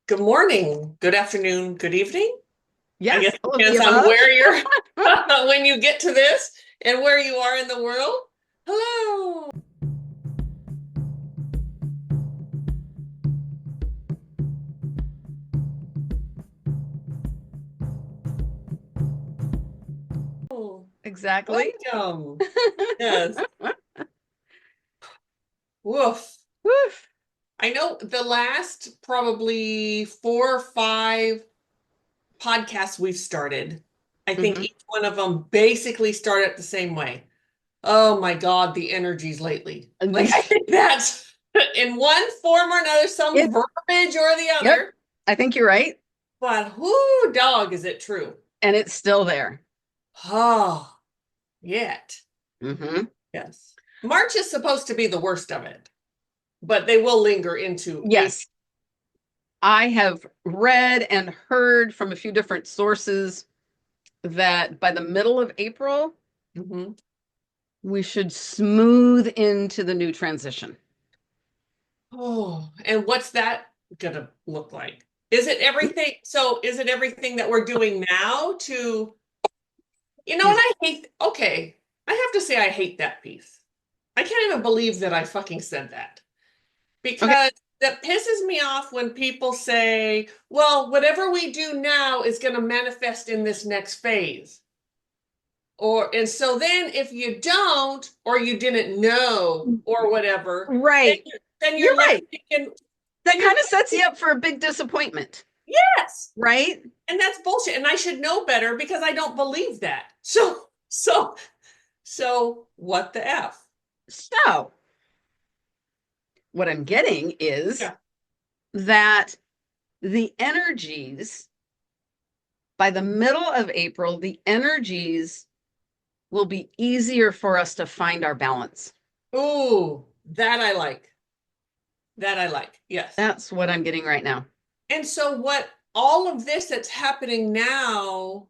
Good morning, good afternoon, good evening. I guess Yes, it all of the depends on above. where you're when you get to this and where you are in the world. Hello. Exactly. Welcome. Yes. Woof. Woof. I know the last probably 4 or 5 podcasts we've started, I think Hmm. each one of them basically started the same way. Oh my God, the energies lately. Like I think that's in one form or another, some It, verbiage or the yep, other. I think you're right. But whoo, dog, is it true? And it's still there. Oh, yet. Hmm. Yes. March is supposed to be the worst of it, but they will linger into April. Yes, I have read and heard from a few different sources that by the middle of April, Mhm. we should smooth into the new transition. Oh, and what's that gonna look like? Is it everything? So is it everything that we're doing now to, and These, I hate, okay, I have to say I hate that piece. I can't even believe that I fucking said that. okay, Because that pisses me off when people say, well, whatever we do now is going to manifest in this next phase. And so then if you don't, or you didn't know, or whatever, then right. You're you're left right. thinking, That then you're kind of left sets you thinking, up for a big disappointment, yes. right? And that's bullshit. And I should know better because I don't believe that. So what the F? So, what I'm getting is Yeah. that the energies by the middle of April, the energies will be easier for us to find our balance. Ooh, that I like. That I like. Yes. That's what I'm getting right now. And so what all of this that's happening now,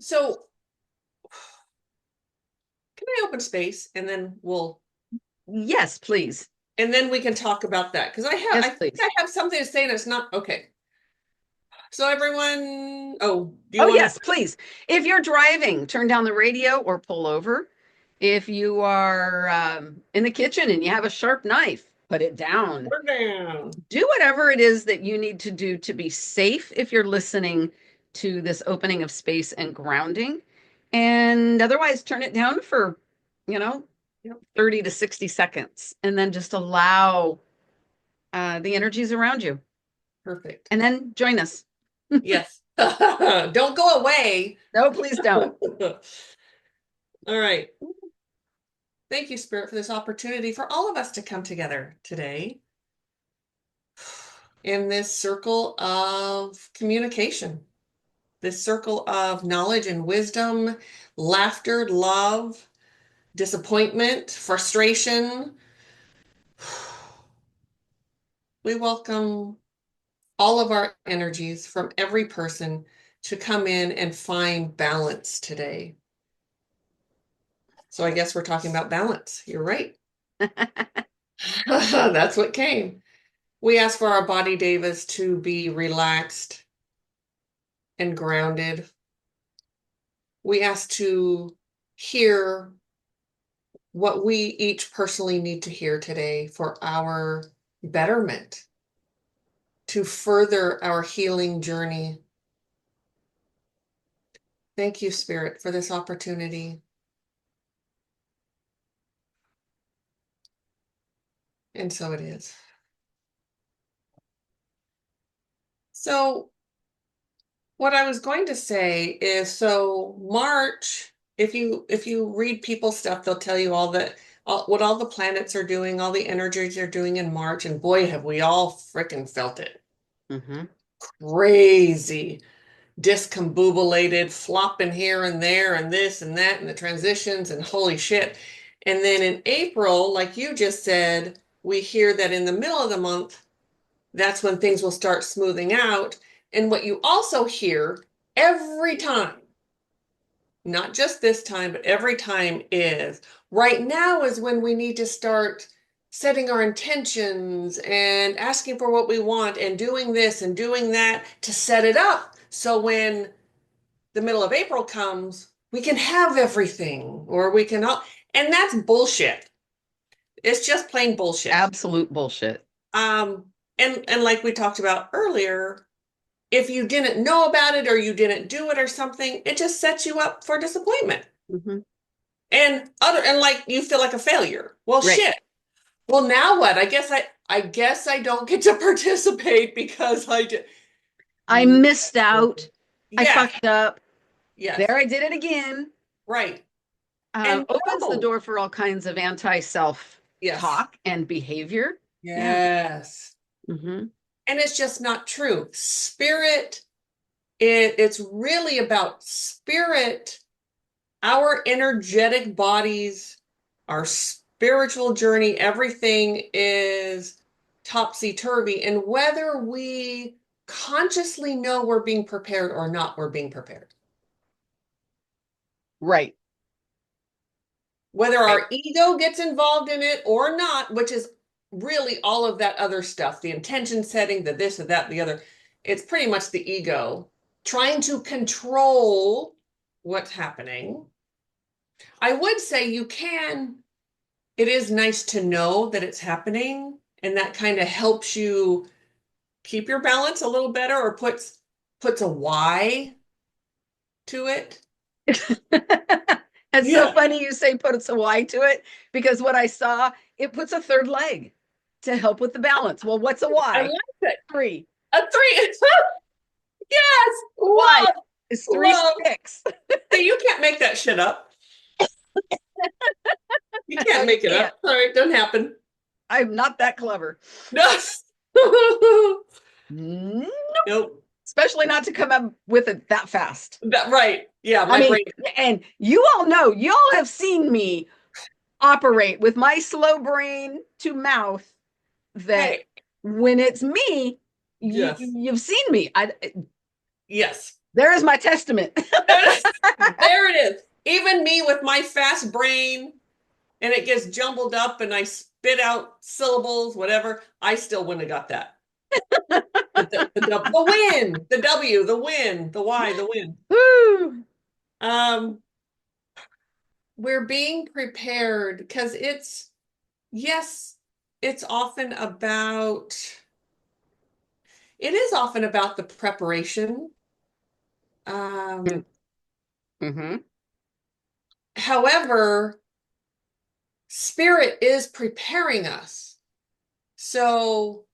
so can I open space and then Yes, please. we can talk about that because I Yes, think please. I have something to say and it's not okay. So everyone, oh, do you Oh, want to yes, please. If you're driving, turn down the radio or pull over. If you are in the kitchen and you have a sharp knife, put it down. turn down? Do whatever it is that you need to do to be safe if you're listening to this opening of space and grounding. And otherwise, turn it down for, you know, Yep, 30 to 60 seconds and then just allow the energies around you. perfect. And then join us. Yes. Don't go away. No, please don't. All right. Thank you, Spirit, for this opportunity for all of us to come together today in this circle of communication. This circle of knowledge and wisdom, laughter, love, disappointment, frustration. We welcome all of our energies from every person to come in and find balance today. So I guess we're talking about balance. You're right. That's what came. We ask for our body devas to be relaxed and grounded. We ask to hear what we each personally need to hear today for our betterment, to further our healing journey. Thank you, Spirit, for this opportunity. And so it is. So, what I was going to say is so March, if you read people's stuff, they'll tell you what all the planets are doing, all the energies are doing in March, and boy, have we all freaking felt it. Hmm. Crazy. Discombobulated, flopping here and there, and this and that, and the transitions, and holy shit. And then in April, like you just said, we hear that in the middle of the month, that's when things will start smoothing out. And what you also hear every time, not just this time, but every time is right now is when we need to start setting our intentions and asking for what we want and doing this and doing that to set it up. So when the middle of April comes, we can have everything or we can all, and that's bullshit. It's just plain bullshit. Absolute bullshit. Um, and like we talked about earlier, if you didn't know about it or you didn't do it or something, it just sets you up for disappointment. Mm-hmm. And like you feel like a failure. Well, Right. shit. Well, now what? I guess I don't get to participate because I did. I missed out. I Yes, fucked up. yes, There I did it again. right. And Opens the no. door for all kinds of anti-self Yes, talk and behavior. Yeah. yes. Mm-hmm. And it's just not true. Spirit, it's really about spirit, our energetic bodies, our spiritual journey, everything is topsy-turvy. And whether we consciously know we're being prepared or not, we're being prepared. Right. Whether Right. our ego gets involved in it or not, which is really all of that other stuff, the intention setting, the this, the that, the other, it's pretty much the ego trying to control what's happening. I would say it is nice to know that it's happening, and that kind of helps you keep your balance a little better or puts a why to it. It's so Yeah, funny you say puts a Y to it because what I saw, it puts a third leg to help with the balance. Well, what's a I Y? like it. Three. A three. Yes, A Y love, is three love. sticks. See, you can't make that shit up. You No, can't you make it can't. up. Sorry, it doesn't happen. I'm not that clever. No. Mm, Nope. especially not to come up with it that fast. Right. Yeah, I my mean, brain. and you all know, y'all have seen me operate with my slow brain to mouth that Hey, when it's me, yes. you've seen me. Yes. There is my testament. There it is. Even me with my fast brain and it gets jumbled up and I spit out syllables, whatever, I still wouldn't have got that. The win, the W, the win, the Y, the win. Woo. Um, we're being prepared because yes, it's often about, it is often about the preparation. Um, Mm-hmm. however, spirit is preparing us. So,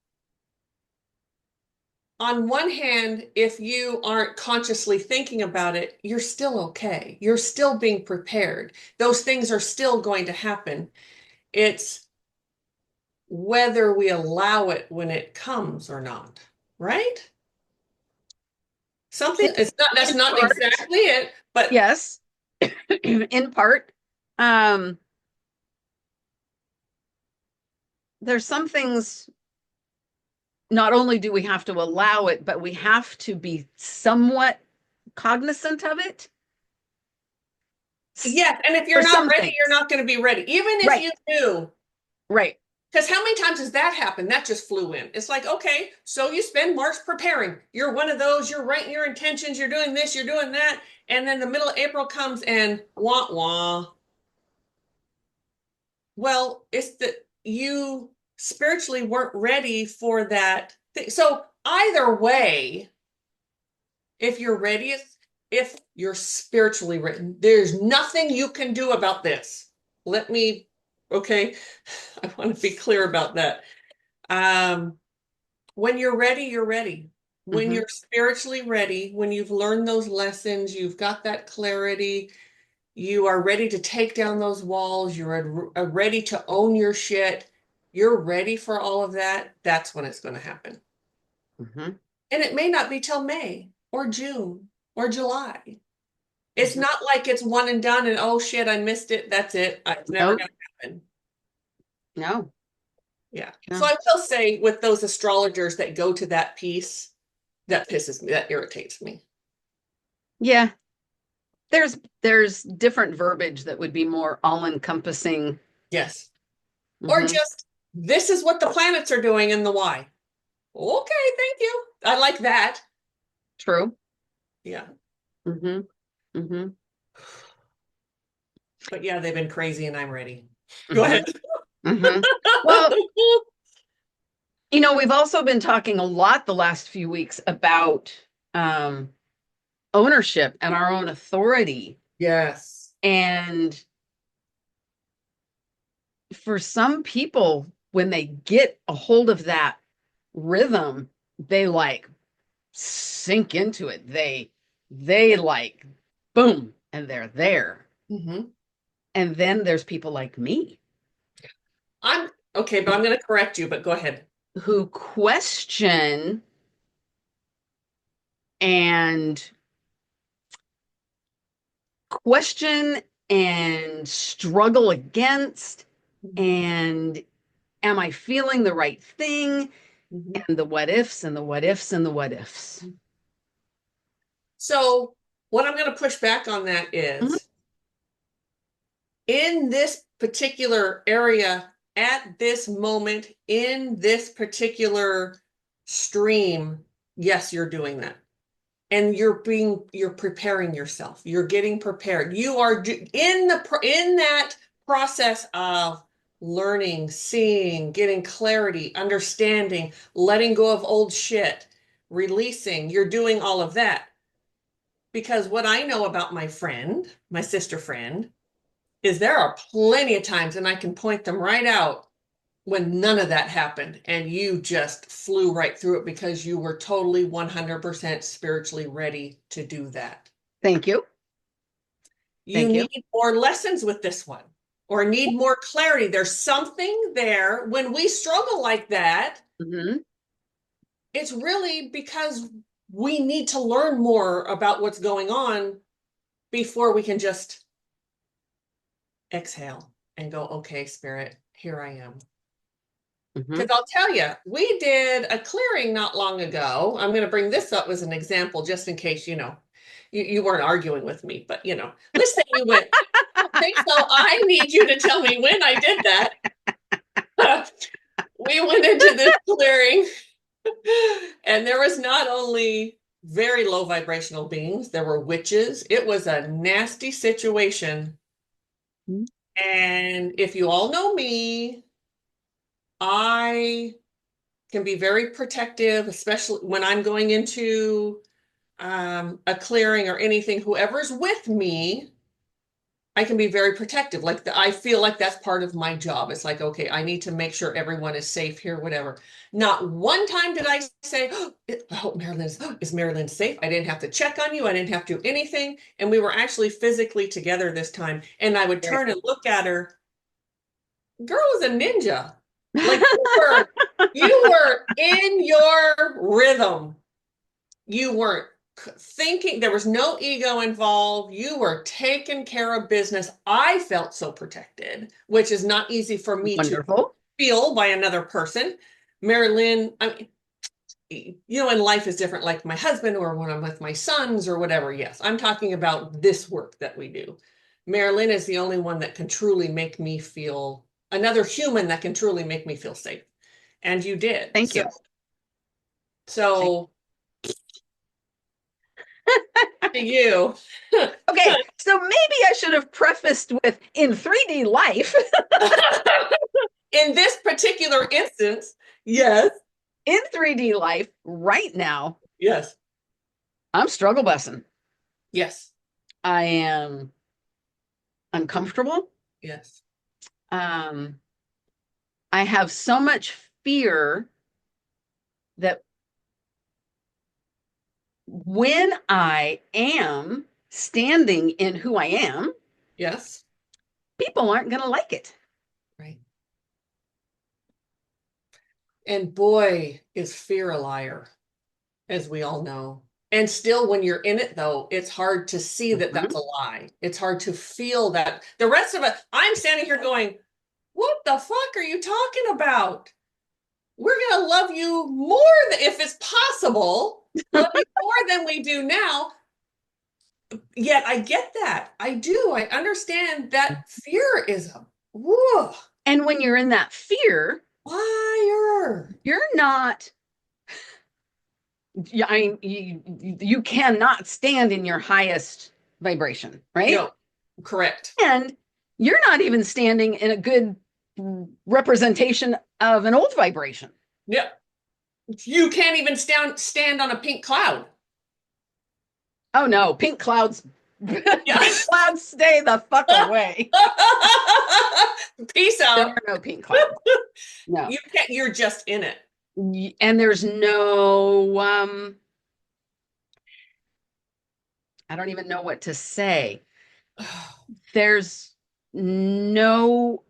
on one hand, if you aren't consciously thinking about it, you're still okay. You're still being prepared. Those things are still going to happen. It's whether we allow it when it comes or not, right? In, Something, that's in not part, exactly it, but yes. In part, um, there's some things, not only do we have to allow it, but we have to be somewhat cognizant of it yes. And if for you're not some ready, you're things. not going to be ready. Even if Right, you do, right. because how many times has that happened? That just flew in. It's like, okay, so you spend March preparing. You're one of those, you're writing your intentions, you're doing this, you're doing that. And then the middle of April comes and wah wah. Well, it's that you spiritually weren't ready for that thing. So either way, if you're ready, if you're spiritually written, there's nothing you can do about this. Let me, okay, I want to be clear about that. Um, when you're ready, you're ready. When Mm-hmm. you're spiritually ready, when you've learned those lessons, you've got that clarity, you are ready to take down those walls, you're ready to own your shit, you're ready for all of that, that's when it's going to happen. Mm-hmm. And it may not be till May or June or July. It's Mm-hmm. not like it's one and done and oh shit, I missed it. That's it. It's never No, going to happen. no, Yeah. So no. I will say with those astrologers that go to that piece, that pisses me, that irritates me. Yeah, there's different verbiage that would be more all encompassing. Yes. Or Mm-hmm. just This is what the planets are doing and the why. Okay, thank you. I like that. True. Yeah. Mm-hmm. Mm-hmm. But yeah, they've been crazy and I'm ready. Go Mm-hmm. ahead. Mm-hmm. Well, we've also been talking a lot the last few weeks about um, ownership and our own authority. Yes. And for some people, when they get a hold of that rhythm, they like sink into it. They like boom, and they're there. Hmm. And then there's people like me I'm okay, but I'm going to correct you, but go ahead. who and question and struggle against, and am I feeling the right thing? Mhm. And the what ifs and the what ifs and the what ifs. So, what I'm going to push back on that Mhm. is in this particular area, at this moment, in this particular stream, yes, you're doing that. And you're preparing yourself. You're getting prepared. You are in that process of learning, seeing, getting clarity, understanding, letting go of old shit, releasing. You're doing all of that. Because what I know about my friend, my sister friend, is there are plenty of times, and I can point them right out when none of that happened and you just flew right through it because you were totally 100% spiritually ready to do that. Thank you. You Thank you. need more lessons with this one or need more clarity. There's something there. When we struggle like that, Hmm. it's really because we need to learn more about what's going on before we can just exhale and go, okay, spirit, here I am. Hmm. Because I'll tell you, we did a clearing not long ago. I'm going to bring this up as an example, just in case, you weren't arguing with me, but, let's say you went, I don't think so. I need you to tell me when I did that. We went into this clearing, and there was not only very low vibrational beings, there were witches. It was a nasty situation. And if you all know me, I can be very protective, especially when I'm going into a clearing or anything. Whoever's with me, I can be very protective. I feel like that's part of my job. It's like, okay, I need to make sure everyone is safe here, whatever. Not one time did I say, oh, I hope is Mari-Lyn safe? I didn't have to check on you. I didn't have to do anything. And we were actually physically together this time. And I would turn and look at her. Girl was a ninja. Like you were in your rhythm. You weren't thinking, there was no ego involved. You were taking care of business. I felt so protected, which is not easy for me to Wonderful. feel by another person. Mari-Lyn, I mean, in life is different, like my husband or when I'm with my sons or whatever. Yes, I'm talking about this work that we do. Mari-Lyn is the only one that can truly make me feel, another human that can truly make me feel safe. And you did. Thank So, you. Thank so to you. Okay, so maybe I should have prefaced with in 3D life. In this particular instance, yes, In 3D life, right now, yes, I'm struggle bussing. yes, I am uncomfortable. yes. Um, I have so much fear that when I am standing in who I am, Yes, people aren't going to like it. right. And boy, is fear a liar, as we all know. And still, when you're in it, though, it's hard to see that that's Mhm. a lie. It's hard to feel that. The rest of it, I'm standing here going, what the fuck are you talking about? We're going to love you more than, if it's possible, love you more than we do now. Yet I get that. I do. I understand that fear is a whoa. And when you're in that fear, Liar. You're not, yeah, you cannot stand in your highest vibration, right? No, correct. And you're not even standing in a good representation of an old vibration. Yeah. You can't even stand on a pink cloud. Oh no, pink clouds, Yeah. pink clouds stay the fuck away. Peace There out. are no pink clouds. No. You can't, you're just in it. And there's no I don't even know what to say. There's no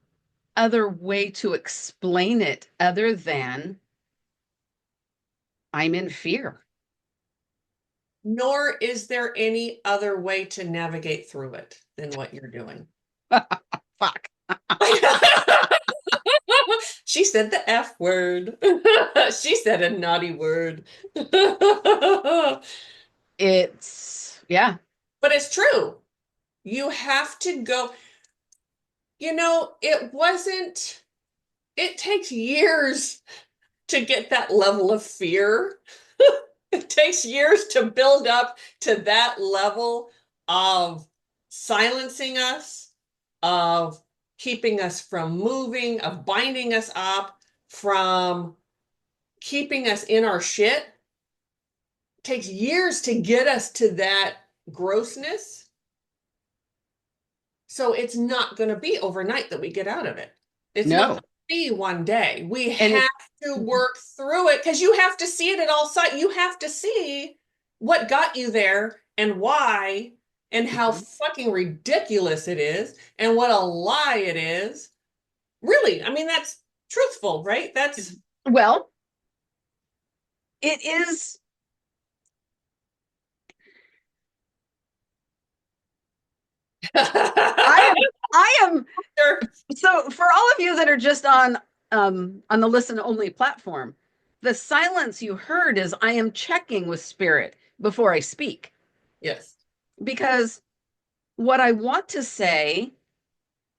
other way to explain it other than I'm in fear. Nor is there any other way to navigate through it than what you're doing. Fuck. She said the F word. She said a naughty word. But Yeah. it's true. You have to go. It wasn't, it takes years to get that level of fear. It takes years to build up to that level of silencing us, of keeping us from moving, of binding us up, from keeping us in our shit. It takes years to get us to that grossness. So it's not going to be overnight that we get out of it. It's not going No. to be one day. We And have to work through it because you have to see it at all sides. You have to see what got you there and why and how fucking ridiculous it is and what a lie it is. Really, I mean, that's truthful, right? That's well, it is. I am I am so for all of you that are just on the listen only platform, the silence you heard is I am checking with spirit before I speak. Yes. Because what I want to say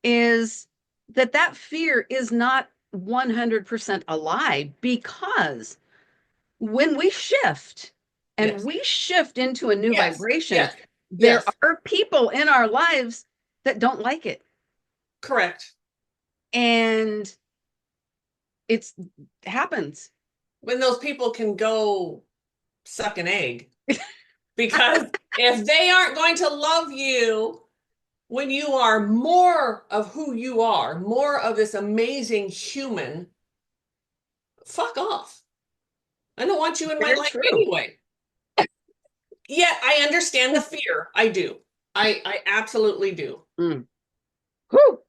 is that fear is not 100% a lie, because when we shift and Yes. we shift into a new Yes. vibration, Yes. there Yes. are people in our lives that don't like it. Correct. And it happens. When those people can go suck an egg. Because if they aren't going to love you when you are more of who you are, more of this amazing human, fuck off. I don't want you in my Very life true. anyway. Yet I understand the fear. I do. I absolutely do. Mm. Whew.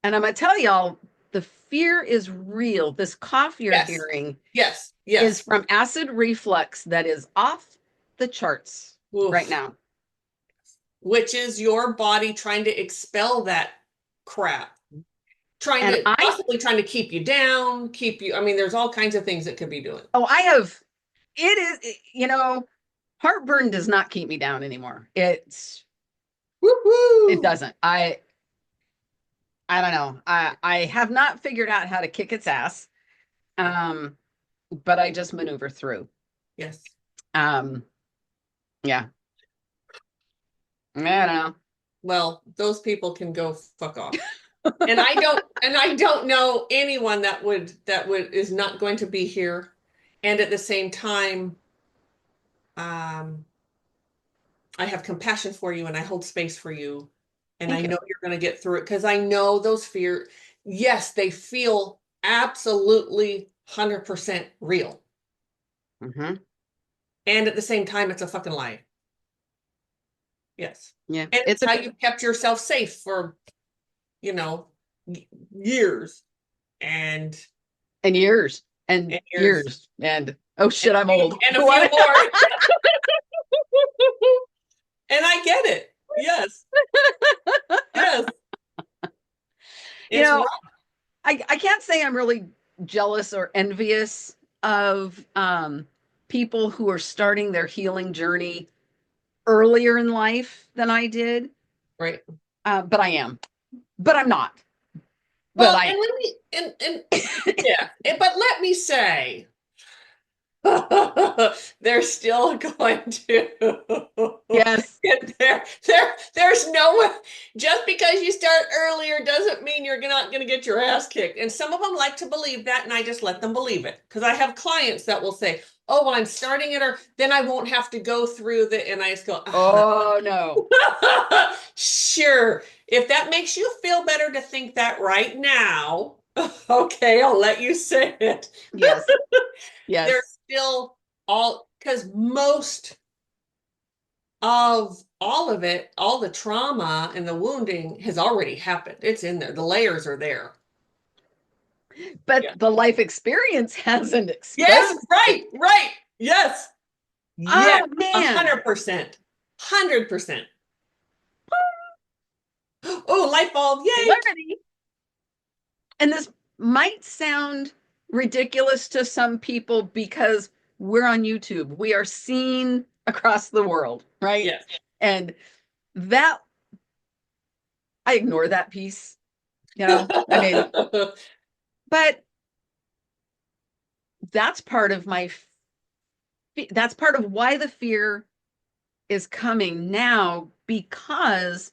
And I'm going to tell y'all, the fear is real. This cough you're Yes. hearing Yes. is Yes. from acid reflux that is off the charts right Oof. now. Which is your body trying to expel that crap. Trying And to possibly trying to keep you down, keep you. I mean, there's all kinds of things it could be doing. I have, it is, heartburn does not keep me down anymore. It Woo-hoo! doesn't. I don't know. I have not figured out how to kick its ass. Um, but I just maneuver through. Yes. Um, yeah. I don't know. Well, those people can go fuck off. And I don't know anyone that would is not going to be here. And at the same time, um, I have compassion for you and I hold space for you. And I Thank you. know you're going to get through it because I know those fears, yes, they feel absolutely 100% real. Mm-hmm. And at the same time, it's a fucking lie. Yes. Yeah. And it's how you kept yourself safe for, you know, years and and years and and years years and oh shit, I'm old. and a few What? more. And I get it. Yes. Yes. you It's know, rough. I can't say I'm really jealous or envious of people who are starting their healing journey earlier in life than I did. Right. But I am. But I'm not. But Well, and let me and yeah, but let me say, they're still going to yes. get there. There's no way. Just because you start earlier doesn't mean you're not going to get your ass kicked. And some of them like to believe that, and I just let them believe it. Because I have clients that will say, "Oh, well, I'm starting it, or then I won't have to go through the." And I just go, Oh no. "Sure, if that makes you feel better to think that right now, okay, I'll let you say it." Yes. They're Yes. still all because most of all of it, all the trauma and the wounding has already happened. It's in there. The layers are there. But Yeah. the life experience hasn't Yes, exposed it. right, right. Yes. Yes. Oh man. 100%. 100%. Oh, light bulb. Yay. Clarity. And this might sound ridiculous to some people because we're on YouTube. We are seen across the world, right? Yes. And that I ignore that piece, I mean, but that's part of that's part of why the fear is coming now, because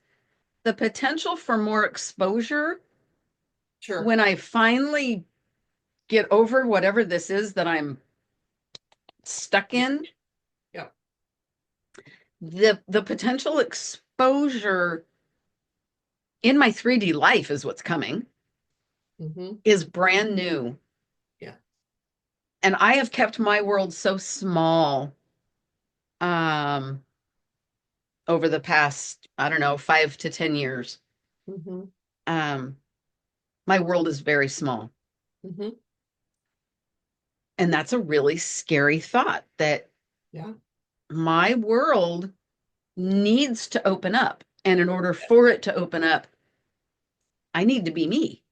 the potential for more exposure Sure. when I finally get over whatever this is that I'm stuck in, Yeah. the potential exposure in my 3D life is what's coming, Mm-hmm. is brand new. Yeah. And I have kept my world so small um over the past, I don't know, 5 to 10 years. Mm-hmm. Um, my world is very small. Mm-hmm. And that's a really scary thought that Yeah. my world needs to open up. And in order for it to open up, I need to be me.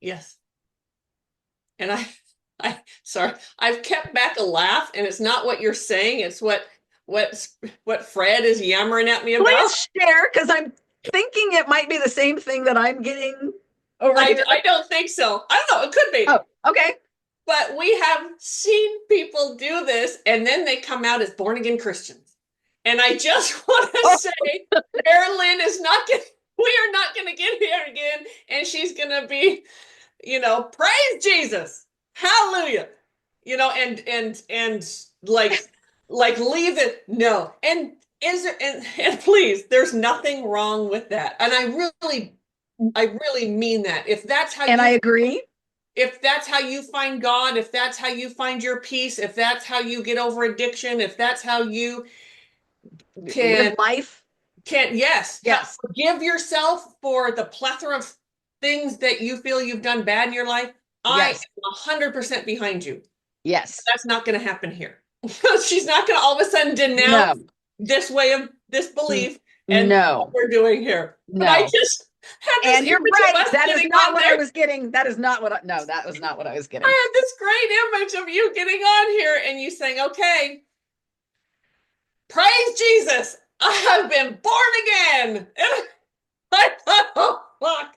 Yes. And sorry, I've kept back a laugh, and it's not what you're saying, it's what what Fred is yammering at me about. Please share, because I'm thinking it might be the same thing that I'm getting over here. I don't think so. I don't know, it could be. Oh, okay. But we have seen people do this, and then they come out as born again Christians. And I just want to Oh, say, Mari-Lyn is not going we are not going to get here again, and she's going to be, praise Jesus. Hallelujah. And like leave it. No. And is there and please, there's nothing wrong with that. And I really mean that. and I agree. If that's how you find God, if that's how you find your peace, if that's how you get over addiction, if that's how you Live can life. yes, Yes. forgive yourself for the plethora of things that you feel you've done bad in your life, I Yes. am 100% behind you. Yes. That's not going to happen here. She's not going to all of a sudden denounce No. this way of this belief and what No. we're doing here. But I No. just had this And you're image of right. us That is getting not on what I there. was getting. That is not what no, that was not what I was getting. I had this great image of you getting on here and you saying, okay, praise Jesus. I have been born again. And I thought, oh, fuck.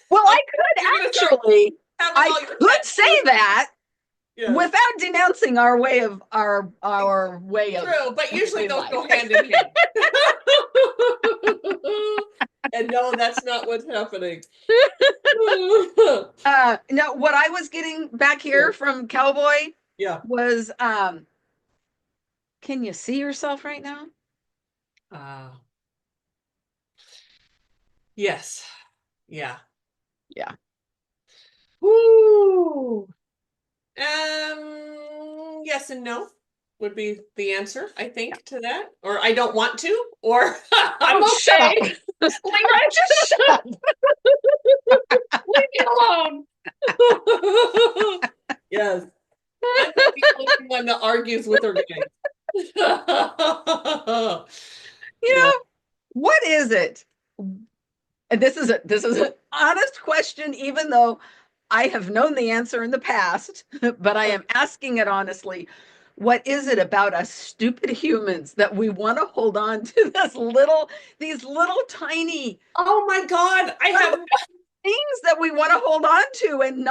Well, I'm, I could you're going to start actually, having I all your could say tattoos. that Yes, without denouncing our way of true. But usually living those life. go hand in hand. And no, that's not what's happening. No, what I was getting back Yeah. here from Cowboy Yeah. was can you see yourself right now? Uh, yes. Yeah. Yeah. Woo. Yes and no would be the answer, I Yeah. think, to that. Or I don't want to, or I'm Oh, shut up. okay. Oh, just shut up. Leave me alone. Yes. I'm not the only one that argues with her guys. You Yeah. know, what is it? And this is an honest question, even though I have known the answer in the past, but I am asking it honestly. What is it about us stupid humans that we want to hold on to these little tiny Oh my God. I have things that we want to hold on to and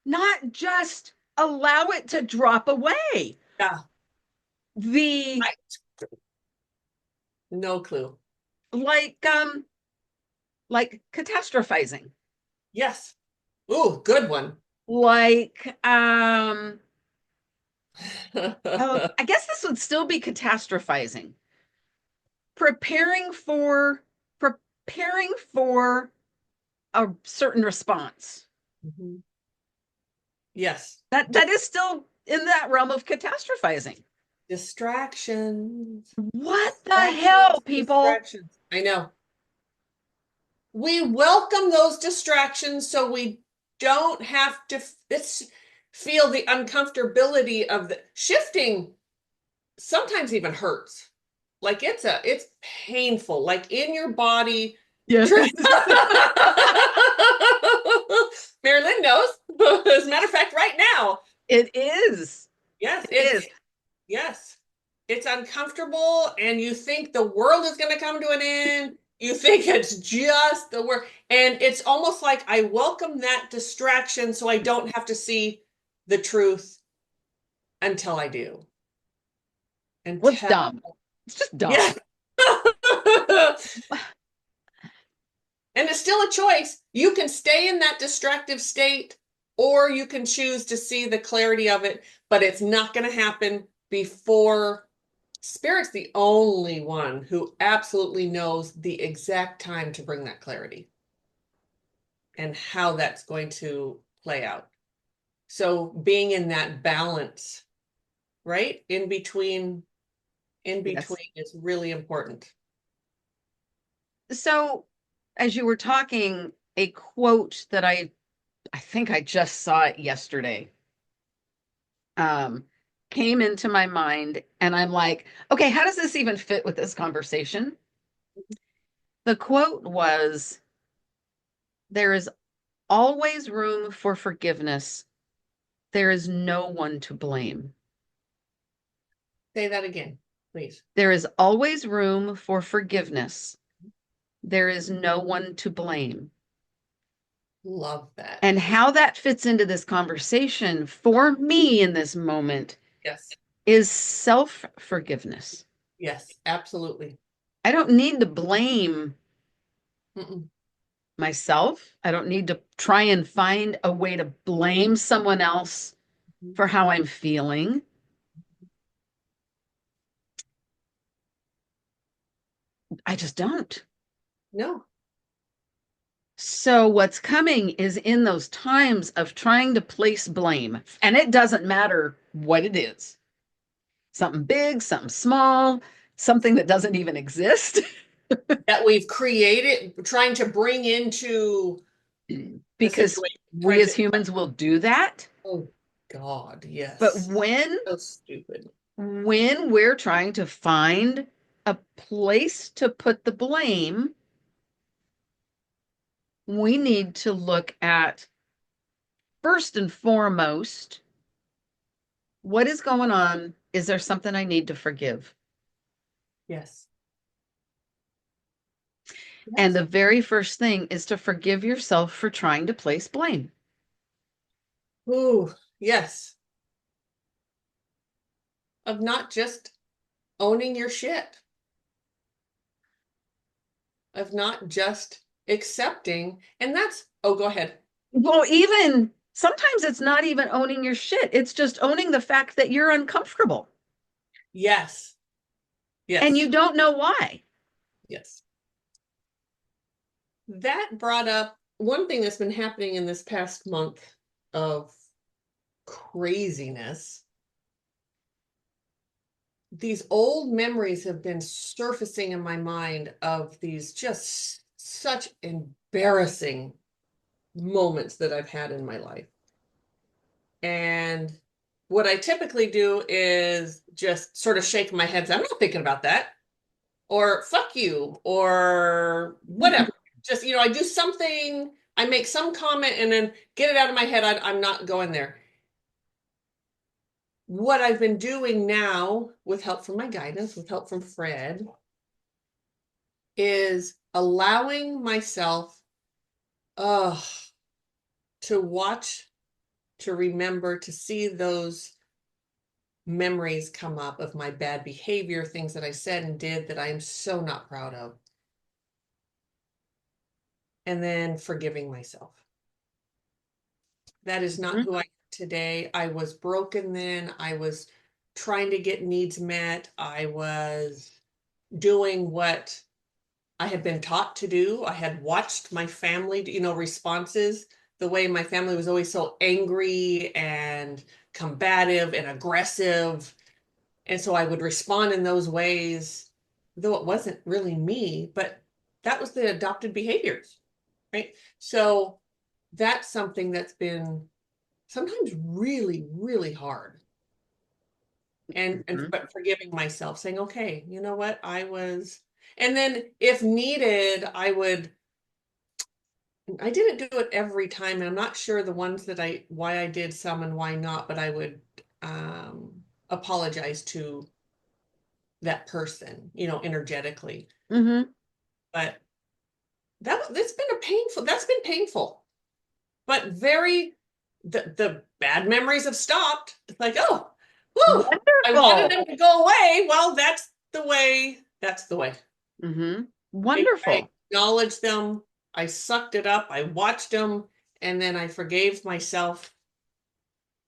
not just allow it to drop away. Yeah. The No clue. like like catastrophizing. Yes. Ooh, good one. Like oh, I guess this would still be catastrophizing. Preparing for preparing for a certain response. Mhm. Yes. That is still in that realm of catastrophizing. Distractions. What the hell, Distractions. people? Distractions. I know. We welcome those distractions so we don't have to feel the uncomfortability of the shifting. Sometimes even hurts. Like it's painful, like in your body. Yes. Mari-Lyn knows. As a matter of fact, right now. It is. Yes, It is. yes. It's uncomfortable and you think the world is going to come to an end. You think it's just the work. And it's almost like I welcome that distraction so I don't have to see the truth until I do. Well, it's Until, dumb. It's just dumb. yeah. And it's still a choice. You can stay in that distractive state or you can choose to see the clarity of it, but it's not going to happen before Spirit's the only one who absolutely knows the exact time to bring that clarity and how that's going to play out. So being in that balance, right? In Yes. between is really important. So, as you were talking, a quote that I think I just saw it yesterday, um, came into my mind, and I'm like, okay, how does this even fit with this conversation? The quote was, "There is always room for forgiveness. There is no one to blame." Say that again, please. There is always room for forgiveness. There is no one to blame. Love that. And how that fits into this conversation for me in this moment Yes. is self forgiveness. Yes, absolutely. I don't need to blame Mm-mm. myself. I don't need to try and find a way to blame someone else for how I'm feeling. I just don't. No. So, what's coming is in those times of trying to place blame, and it doesn't matter what it is, something big, something small, something that doesn't even exist. That we've created, trying to bring into the Because situation, we trying as to, humans will do that. oh God, But yes. So stupid. when we're trying to find a place to put the blame, we need to look at first and foremost, what is going on? Is there something I need to forgive? Yes. And Yes. the very first thing is to forgive yourself for trying to place blame. Ooh, yes. Of not just owning your shit, of not just accepting. And that's, oh, go ahead. Well, even sometimes it's not even owning your shit, it's just owning the fact that you're uncomfortable Yes. and Yes. you don't know why. Yes. That brought up one thing that's been happening in this past month of craziness. These old memories have been surfacing in my mind of these just such embarrassing moments that I've had in my life. And what I typically do is just sort of shake my head. I'm not thinking about that. Or fuck you, or whatever. Just, I do something, I make some comment and then get it out of my head. I'm not going there. What I've been doing now, with help from my guidance, with help from Fred, is allowing myself Oh, to watch, to remember, to see those memories come up of my bad behavior, things that I said and did that I am so not proud of. And then forgiving myself. That is not Mhm. who I am today. I was broken then. I was trying to get needs met. I was doing what I had been taught to do. I had watched my family, responses. The way my family was always so angry and combative and aggressive. And so I would respond in those ways, though it wasn't really me, but that was the adopted behaviors, right? So that's something that's been sometimes really, really hard. And Mhm. but forgiving myself, saying, okay, you know what, I was, and then if needed, I didn't do it every time, and I'm not sure the ones that why I did some and why not, but I would apologize to that person, energetically. Mhm. But that's been painful, but the bad memories have stopped. It's like, oh, whew, I wanted Wonderful. them to go away. Well, that's the way. Mhm. I Wonderful. acknowledged them, I sucked it up, I watched them, and then I forgave myself.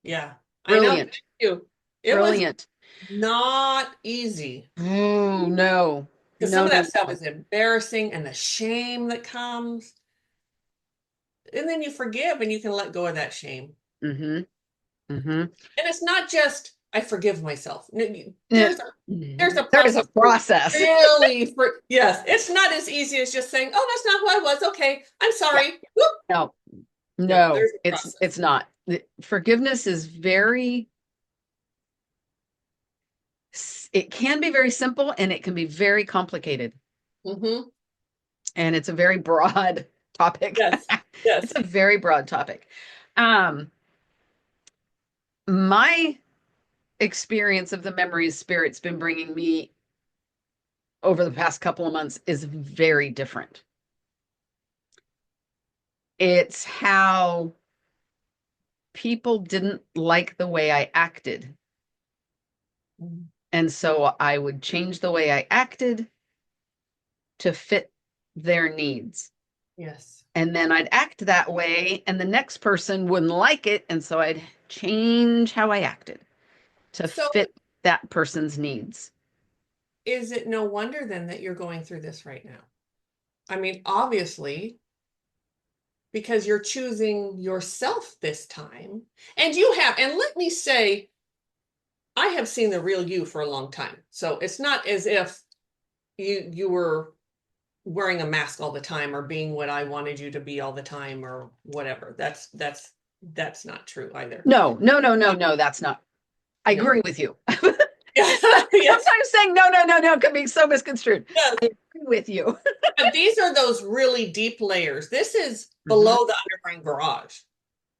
Yeah, I know. Thank Brilliant. you. It was Brilliant. not easy Oh, no. because some No, of no, that stuff no. is embarrassing and the shame that comes. And then you forgive and you can let go of that shame. Mhm. Mhm. And it's not just I forgive myself. Yeah. There's a There is a process to process. really for yes, it's not as easy as just saying, "Oh, that's not who I was. Okay, I'm Yeah. sorry." Whoop. No. No, No, there's a process. it's not. Forgiveness is very, it can be very simple and it can be very complicated. Mm-hmm. And it's a very broad topic. Yes. It's Yes. a very broad topic. Um, my experience of the memories spirit's been bringing me over the past couple of months is very different. It's how people didn't like the way I acted. Mm. And so I would change the way I acted to fit their needs. Yes. And then I'd act that way, and the next person wouldn't like it. And so I'd change how I acted to So fit that person's needs. is it no wonder then that you're going through this right now? I mean, obviously, because you're choosing yourself this time. And let me say, I have seen the real you for a long time. So it's not as if you were wearing a mask all the time or being what I wanted you to be all the time or whatever. That's not true either. No, no, no, no, Uh, no, that's not. I no. agree with you. Yes. Sometimes saying no, no, no, no can be so misconstrued. Yes. I agree with you. But these are those really deep layers. This is Mhm. below the underground garage.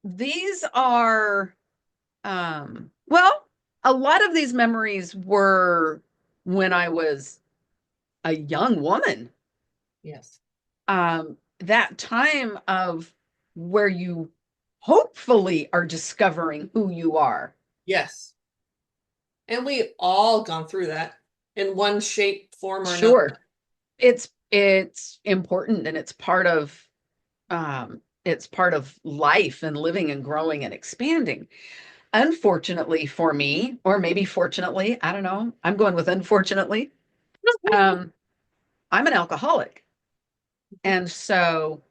These are, well, a lot of these memories were when I was a young woman. Yes. That time of where you hopefully are discovering who you are. Yes. And we all gone through that in one shape, form, or another. Sure, it's important and it's part of life and living and growing and expanding. Unfortunately for me, or maybe fortunately, I don't know. I'm going with unfortunately. Um, I'm an alcoholic. And so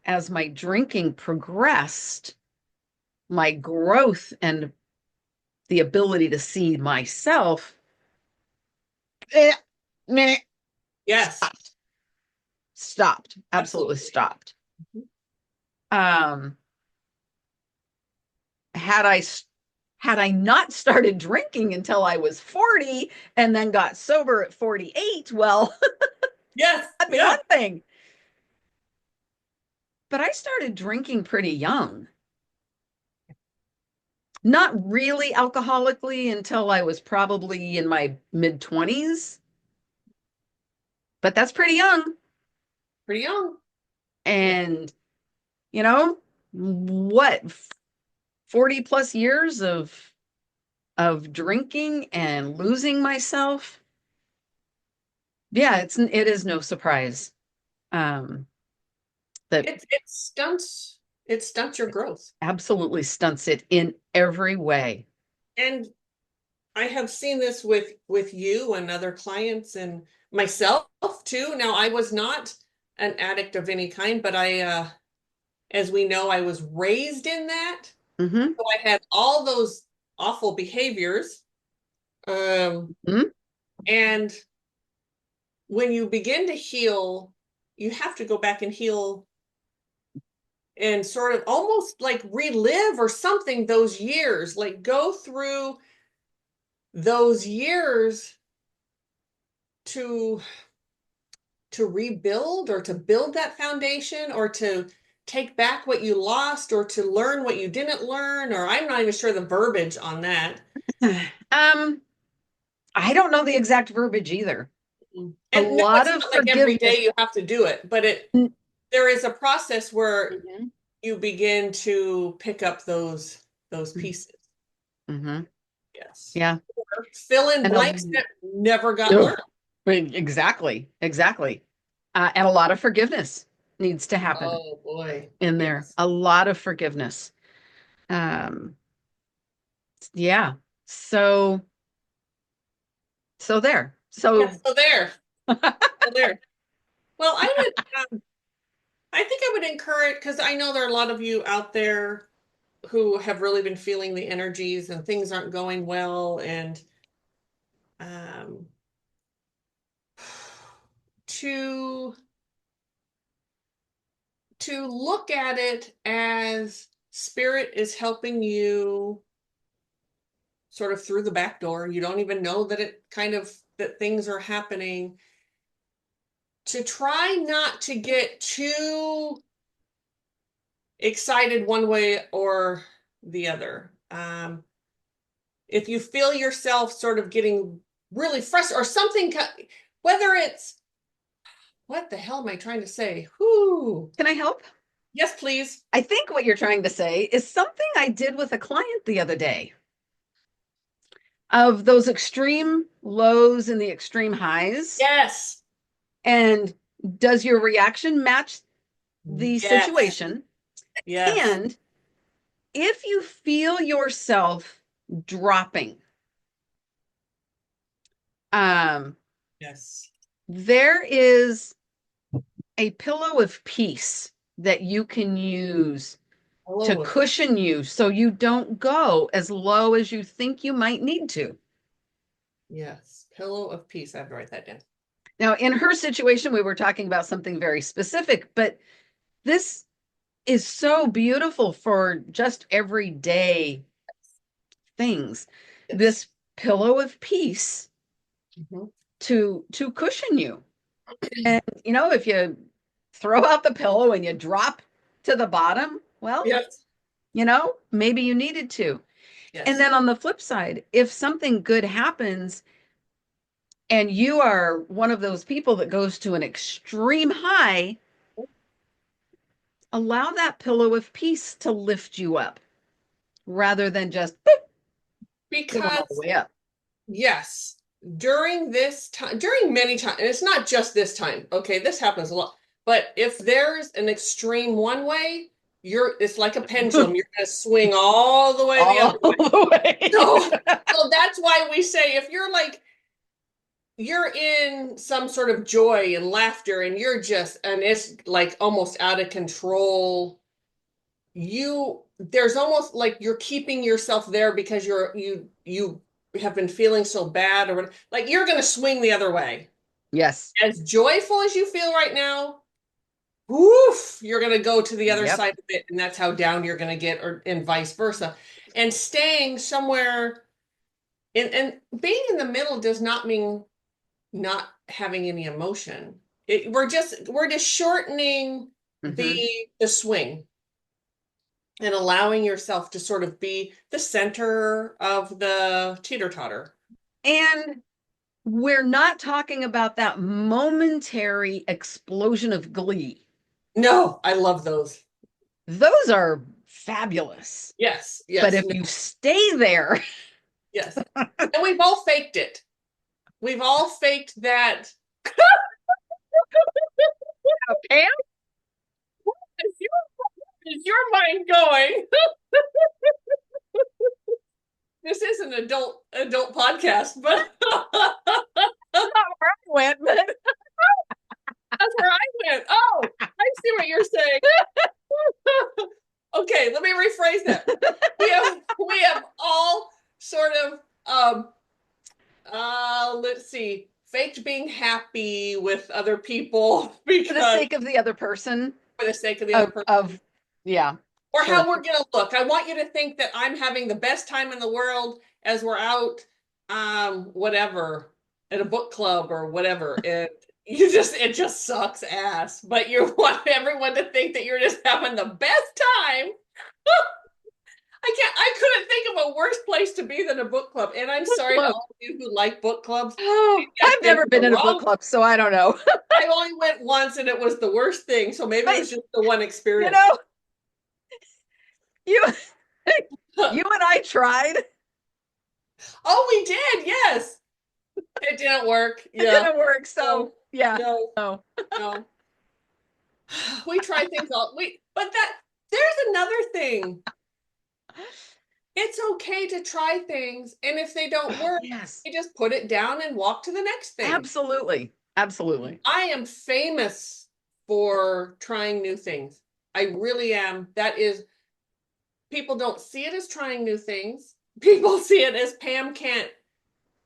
as my drinking progressed, my growth and the ability to see myself eh, meh, Yes. stopped. Stopped. Absolutely Absolutely. stopped. Um, had I had I not started drinking until I was 40 and then got sober at 48, well, Yes. that'd be Yeah. one thing. But I started drinking pretty young. Not really alcoholically until I was probably in my mid 20s, but that's pretty young. Pretty young. Yeah. And you know, what 40 plus years of drinking and losing myself. Yeah, it is no surprise um that It stunts your growth. absolutely stunts it in every way. And I have seen this with you and other clients and myself too. Now, I was not an addict of any kind, but as we know, I was raised in that. Mm-hmm. So I had all those awful behaviors. Mm-hmm. And when you begin to heal, you have to go back and heal and sort of almost like relive or something those years, like go through those years to rebuild or to build that foundation or to take back what you lost or to learn what you didn't learn, or I'm not even sure the verbiage on that. Um, I don't know the exact verbiage either. A And no, lot it's of not like every forgiveness. day you have to do it, but there is a process where Mhm. you begin to pick up those pieces. Mm-hmm. Yes. Yeah. Or fill in And blanks that never got ugh, learned. exactly, exactly. And a lot of forgiveness needs to happen Oh boy. in there. Yes. A lot of forgiveness. Um, yeah. So, so there. Yes. So, So there. So there. Well, I think I would encourage, because I know there are a lot of you out there who have really been feeling the energies and things aren't going well, and um, to look at it as spirit is helping you sort of through the back door. You don't even know that that things are happening. To try not to get too excited one way or the other. If you feel yourself sort of getting really frustrated or something, whether it's what the hell am I trying to say? Whoo. can I help? Yes, please. I think what you're trying to say is something I did with a client the other day of those extreme lows and the extreme highs. Yes. And does your reaction match the Yes. situation? Yes. And if you feel yourself dropping, um, Yes. there is a pillow of peace that you can use to Hello. cushion you so you don't go as low as you think you might need to. Yes. Pillow of peace. I have to write that down. Now, in her situation, we were talking about something very specific, but this is so beautiful for just everyday things. Yes. This pillow of peace Mhm. to cushion you. And if you throw out the pillow and you drop to the bottom, well, Yes. maybe you needed to. And Yes. then on the flip side, if something good happens and you are one of those people that goes to an extreme high, allow that pillow of peace to lift you up rather than just boop, going all the Because way up. yes, during this time, during many times, and it's not just this time, okay, this happens a lot, but if there's an extreme one way, it's like a pendulum. You're going to swing all the way the other All way. the way. So that's why we say if you're in some sort of joy and laughter and and it's like almost out of control, there's almost like you're keeping yourself there because you have been feeling so bad or like you're going to swing the other way. Yes. As joyful as you feel right now, woof, you're going to go to the other Yep. side of it, and that's how down you're going to get, or and vice versa. And staying somewhere and being in the middle does not mean not having any emotion. We're just shortening the Hmm. the swing and allowing yourself to sort of be the center of the teeter-totter. And we're not talking about that momentary explosion of glee. No, I love those. those are fabulous. Yes, But yes, if you stay there, yes. And we've all faked it. We've all faked that. Pam, Is your mind going? This is an adult podcast, but not where I went, but that's where I went. Oh, I see what you're saying. Okay, let me rephrase that. We have all sort of let's see, faked being happy with other people for the because sake of the other person, for the sake of the other person. Yeah. Or Sure. how we're gonna look. I want you to think that I'm having the best time in the world as we're out, whatever, at a book club or whatever. It just sucks ass. But you want everyone to think that you're just having the best time. I couldn't think of a worse place to be than a book club. And I'm sorry to all of you who like book clubs. Oh, I've never been in a book club, so I don't know. I only went once and it was the worst thing. So maybe it was just the one experience. You you and I tried. Oh, we did, yes. It didn't work. It didn't work. So no, yeah. No. We try things all but there's another thing. It's okay to try things, and if they don't work, yes, you just put it down and walk to the next thing. Absolutely. I am famous for trying new things. I really am. That is, people don't see it as trying new things. People see it as Pam can't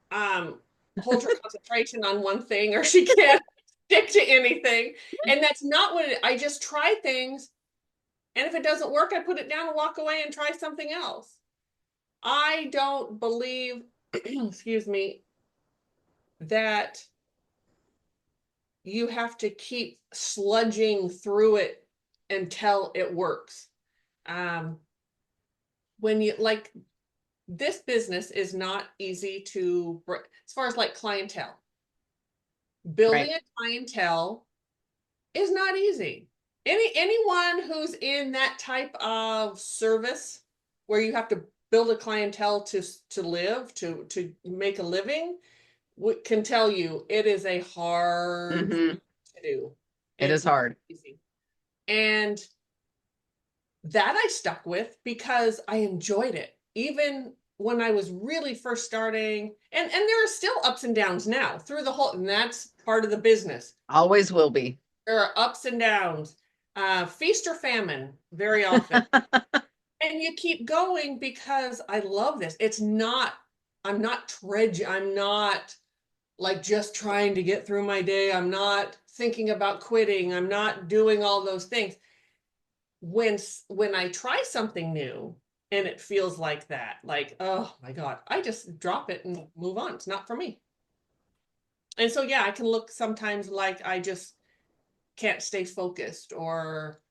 hold her concentration on one thing, or she can't stick to anything. And that's not what I just try things. And if it doesn't work, I put it down and walk away and try something else. I don't believe, excuse me, that you have to keep sludging through it until it works. When you like, this business is not easy to, as far as like clientele. Building a clientele is not easy. Anyone who's in that type of service where you have to build a clientele to live, to make a living, can tell you it is a hard thing to do. It is hard. Easy. And that I stuck with because I enjoyed it. Even when I was really first starting, and there are still ups and downs now through the whole, and that's part of the business. Always will be. There are ups and downs, feast or famine very often. And you keep going because I love this. I'm not like just trying to get through my day. I'm not thinking about quitting. I'm not doing all those things. When I try something new and it feels like that, like, oh my God, I just drop it and move on. It's not for me. And so, yeah, I can look sometimes like I just can't stay focused, or,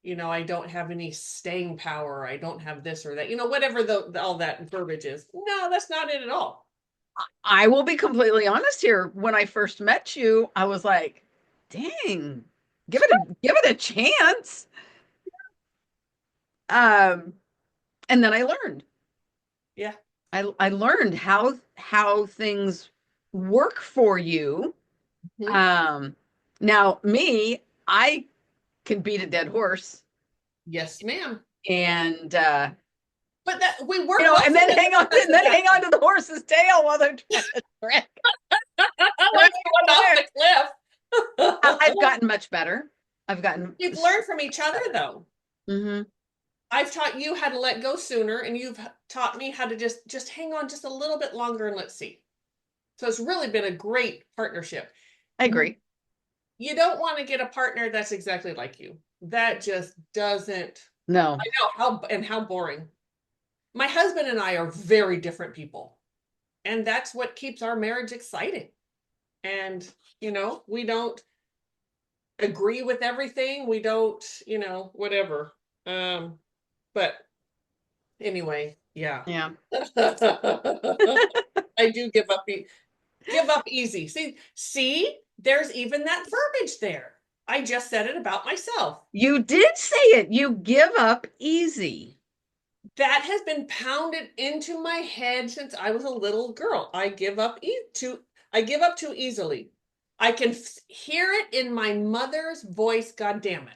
I don't have any staying power. I don't have this or that, whatever all that verbiage is. No, that's not it at all. I will be completely honest here. When I first met you, I was like, dang, give it a chance. And then I learned. Yeah. I learned how things work for you. Now me, I can beat a dead horse. Yes, ma'am. And but that we work, and then hang on to the horse's tail while they're trying to trick. Going off the cliff. I've gotten much better. You've learned from each other, though. Mm-hmm. I've taught you how to let go sooner, and you've taught me how to just hang on just a little bit longer and let's see. So it's really been a great partnership. I agree. You don't want to get a partner that's exactly like you. That just doesn't. No. I know how boring. My husband and I are very different people. And that's what keeps our marriage exciting. And, we don't agree with everything. We don't, whatever. But anyway, yeah. Yeah. I do give up easy. See, there's even that verbiage there. I just said it about myself. You did say it. You give up easy. That has been pounded into my head since I was a little girl. I give up too easily. I can hear it in my mother's voice, god damn it.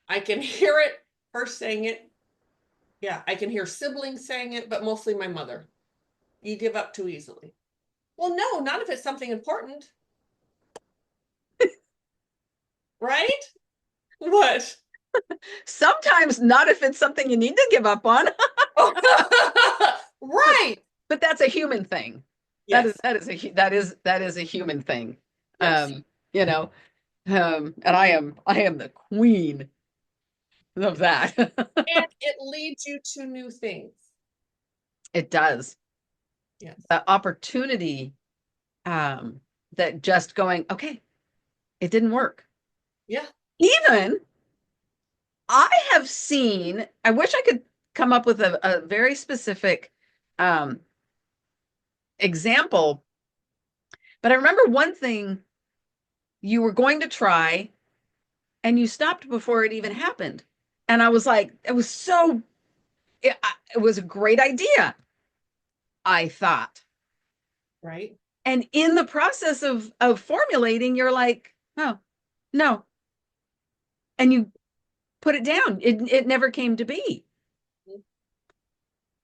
I can hear it, her saying it. Yeah, I can hear siblings saying it, but mostly my mother. You give up too easily. Well, no, not if it's something important, right? What? Sometimes not if it's something you need to give up on. but Right. but that's a human thing. Yes. That is a human thing. Yes. You know, and I am the queen of that. And it leads you to new things. It does. Yes. The opportunity that just going, okay, it didn't work. Yeah. Even I have seen, I wish I could come up with a very specific um, example, but I remember one thing you were going to try and you stopped before it even happened. And I was like, it was a great idea, I thought. Right. And in the process of formulating, you're like, oh, no. And you put it down. It never came to be.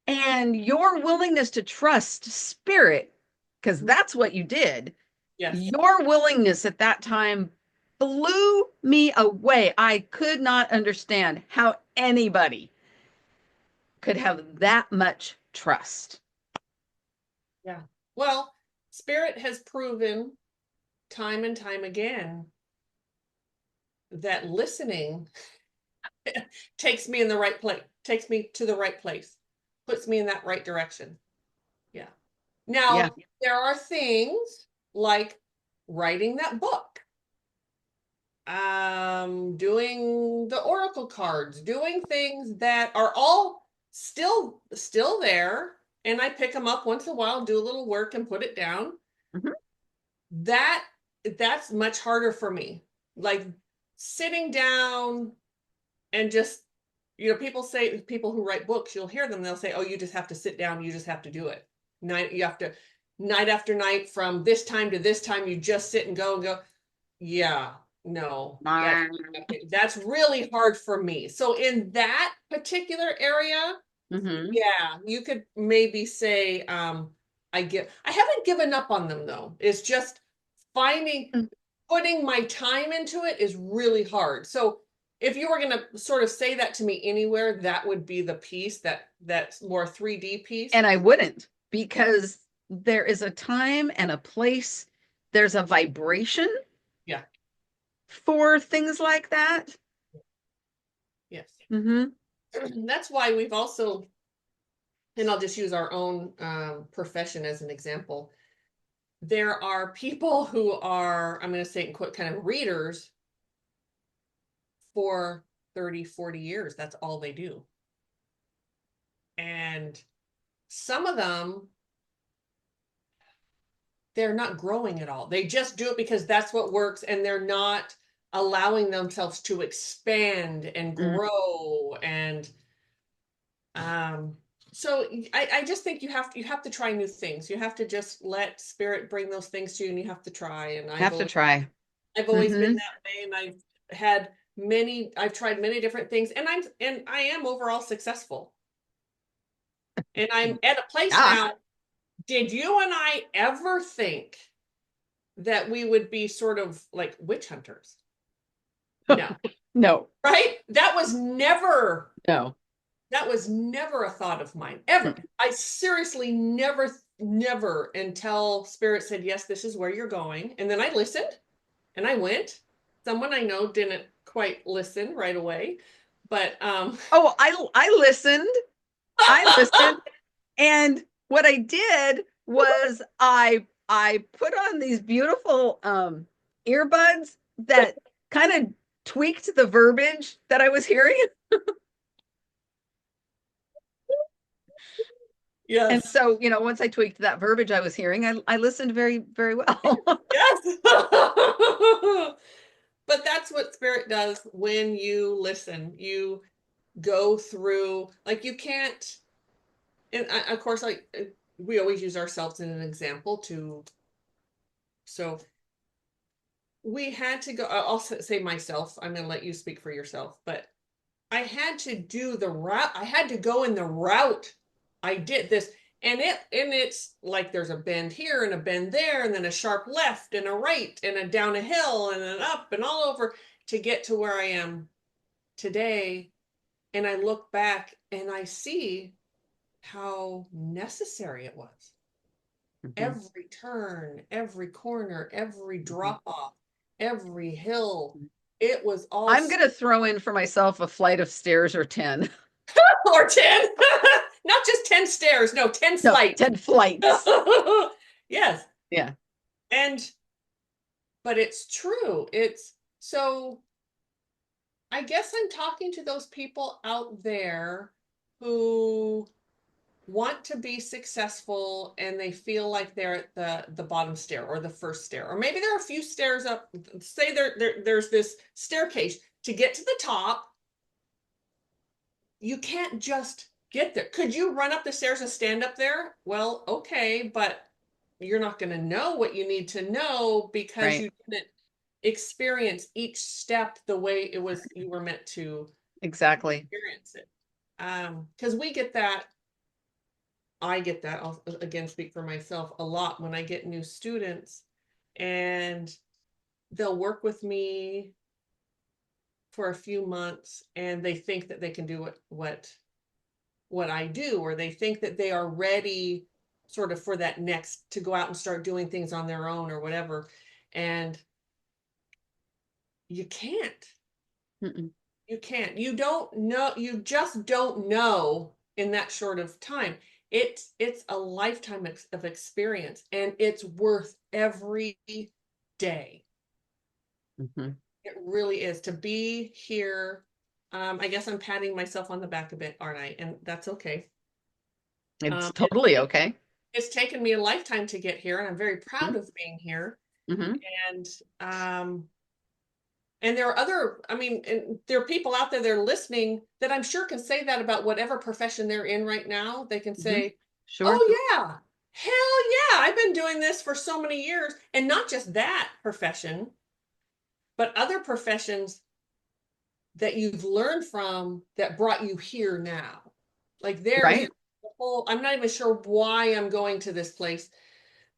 And your willingness to trust spirit, because that's what you did, Yes. your willingness at that time blew me away. I could not understand how anybody could have that much trust. Yeah. Well, spirit has proven time and time again that listening takes me in the right place, takes me to the right place, puts me in that right direction. Yeah. Yeah. Now, there are things like writing that book, doing the oracle cards, doing things that are all still there, and I pick them up once in a while, do a little work and put it down. Mhm. That that's much harder for me. Like sitting down and just, people who write books, you'll hear them, they'll say, oh, you just have to sit down, you just have to do it. You have to, night after night, from this time to this time, you just sit and go. Yeah, no, that's really hard for me. So in that particular area, Mhm. yeah, you could maybe say, I haven't given up on them though. It's just finding, putting my time into it is really hard. So if you were going to sort of say that to me anywhere, that would be the piece, that's more 3D piece. And I wouldn't, because there is a time and a place, there's a vibration Yeah. for things like that. Yes. Mm-hmm. That's why we've also, and I'll just use our own profession as an example. There are people who are, I'm going to say in quote, kind of readers for 30, 40 years. That's all they do. And some of them, they're not growing at all. They just do it because that's what works, and they're not allowing themselves to expand and Mm. grow. And um, so I just think you have to try new things. You have to just let spirit bring those things to you, and you have to try. And Have to try. I've always been Mm-hmm. that way, and I've tried many different things, and I am overall successful. And I'm at a place Yeah. now. Did you and I ever think that we would be sort of like witch hunters? No, No, right? no. That was never a thought of mine, ever. Mm. I seriously never until spirit said, yes, this is where you're going. And then I listened and I went. Someone I know didn't quite listen right away, but Oh, I listened. I listened. And what I did was I put on these beautiful earbuds that kind of tweaked the verbiage that I was hearing. And yes. so, once I tweaked that verbiage I was hearing, I listened very, very well. Yes. But that's what spirit does when you listen. You go through, like, you can't, and of course, like, we always use ourselves in an example to, so we had to go, I'll say myself, I'm going to let you speak for yourself, but I had to do the route, I had to go in the route. I did this, and it's like there's a bend here and a bend there, and then a sharp left and a right and a down a hill and an up and all over to get to where I am today. And I look back and I see how necessary it was. Mhm, Every turn, every corner, every mhm. drop off, every hill, it was all I'm going to throw in for myself a flight of stairs or 10. or 10. Not just 10 stairs, no, 10 No, flights. 10 flights. Yes. Yeah. And but it's true. It's so I guess I'm talking to those people out there who want to be successful and they feel like they're at the bottom stair or the first stair, or maybe there are a few stairs up. Say there's this staircase to get to the top. You can't just get there. Could you run up the stairs and stand up there? Well, okay, but you're not going to know what you need to know because Right. you didn't experience each step the way it was you were meant to Exactly. experience it. Because we get that, I get that, I'll again speak for myself a lot when I get new students and they'll work with me for a few months and they think that they can do what I do, or they think that they are ready sort of for that next to go out and start doing things on their own or whatever. And you can't. Mm-mm. You can't. You don't know, you just don't know in that short of time. It's a lifetime of experience and it's worth every day. Mhm. It really is to be here. I guess I'm patting myself on the back a bit, aren't I? And that's okay. It's It, totally okay. it's taken me a lifetime to get here, and I'm very proud Mhm, of being here. mhm, And and there are other, I mean, and there are people out there that are listening that I'm sure can say that about whatever profession they're in right now. They can mhm. say, Sure. "Oh yeah, hell yeah, I've been doing this for so many years," and not just that profession, but other professions that you've learned from that brought you here now. Like there's Right. the whole, I'm not even sure why I'm going to this place,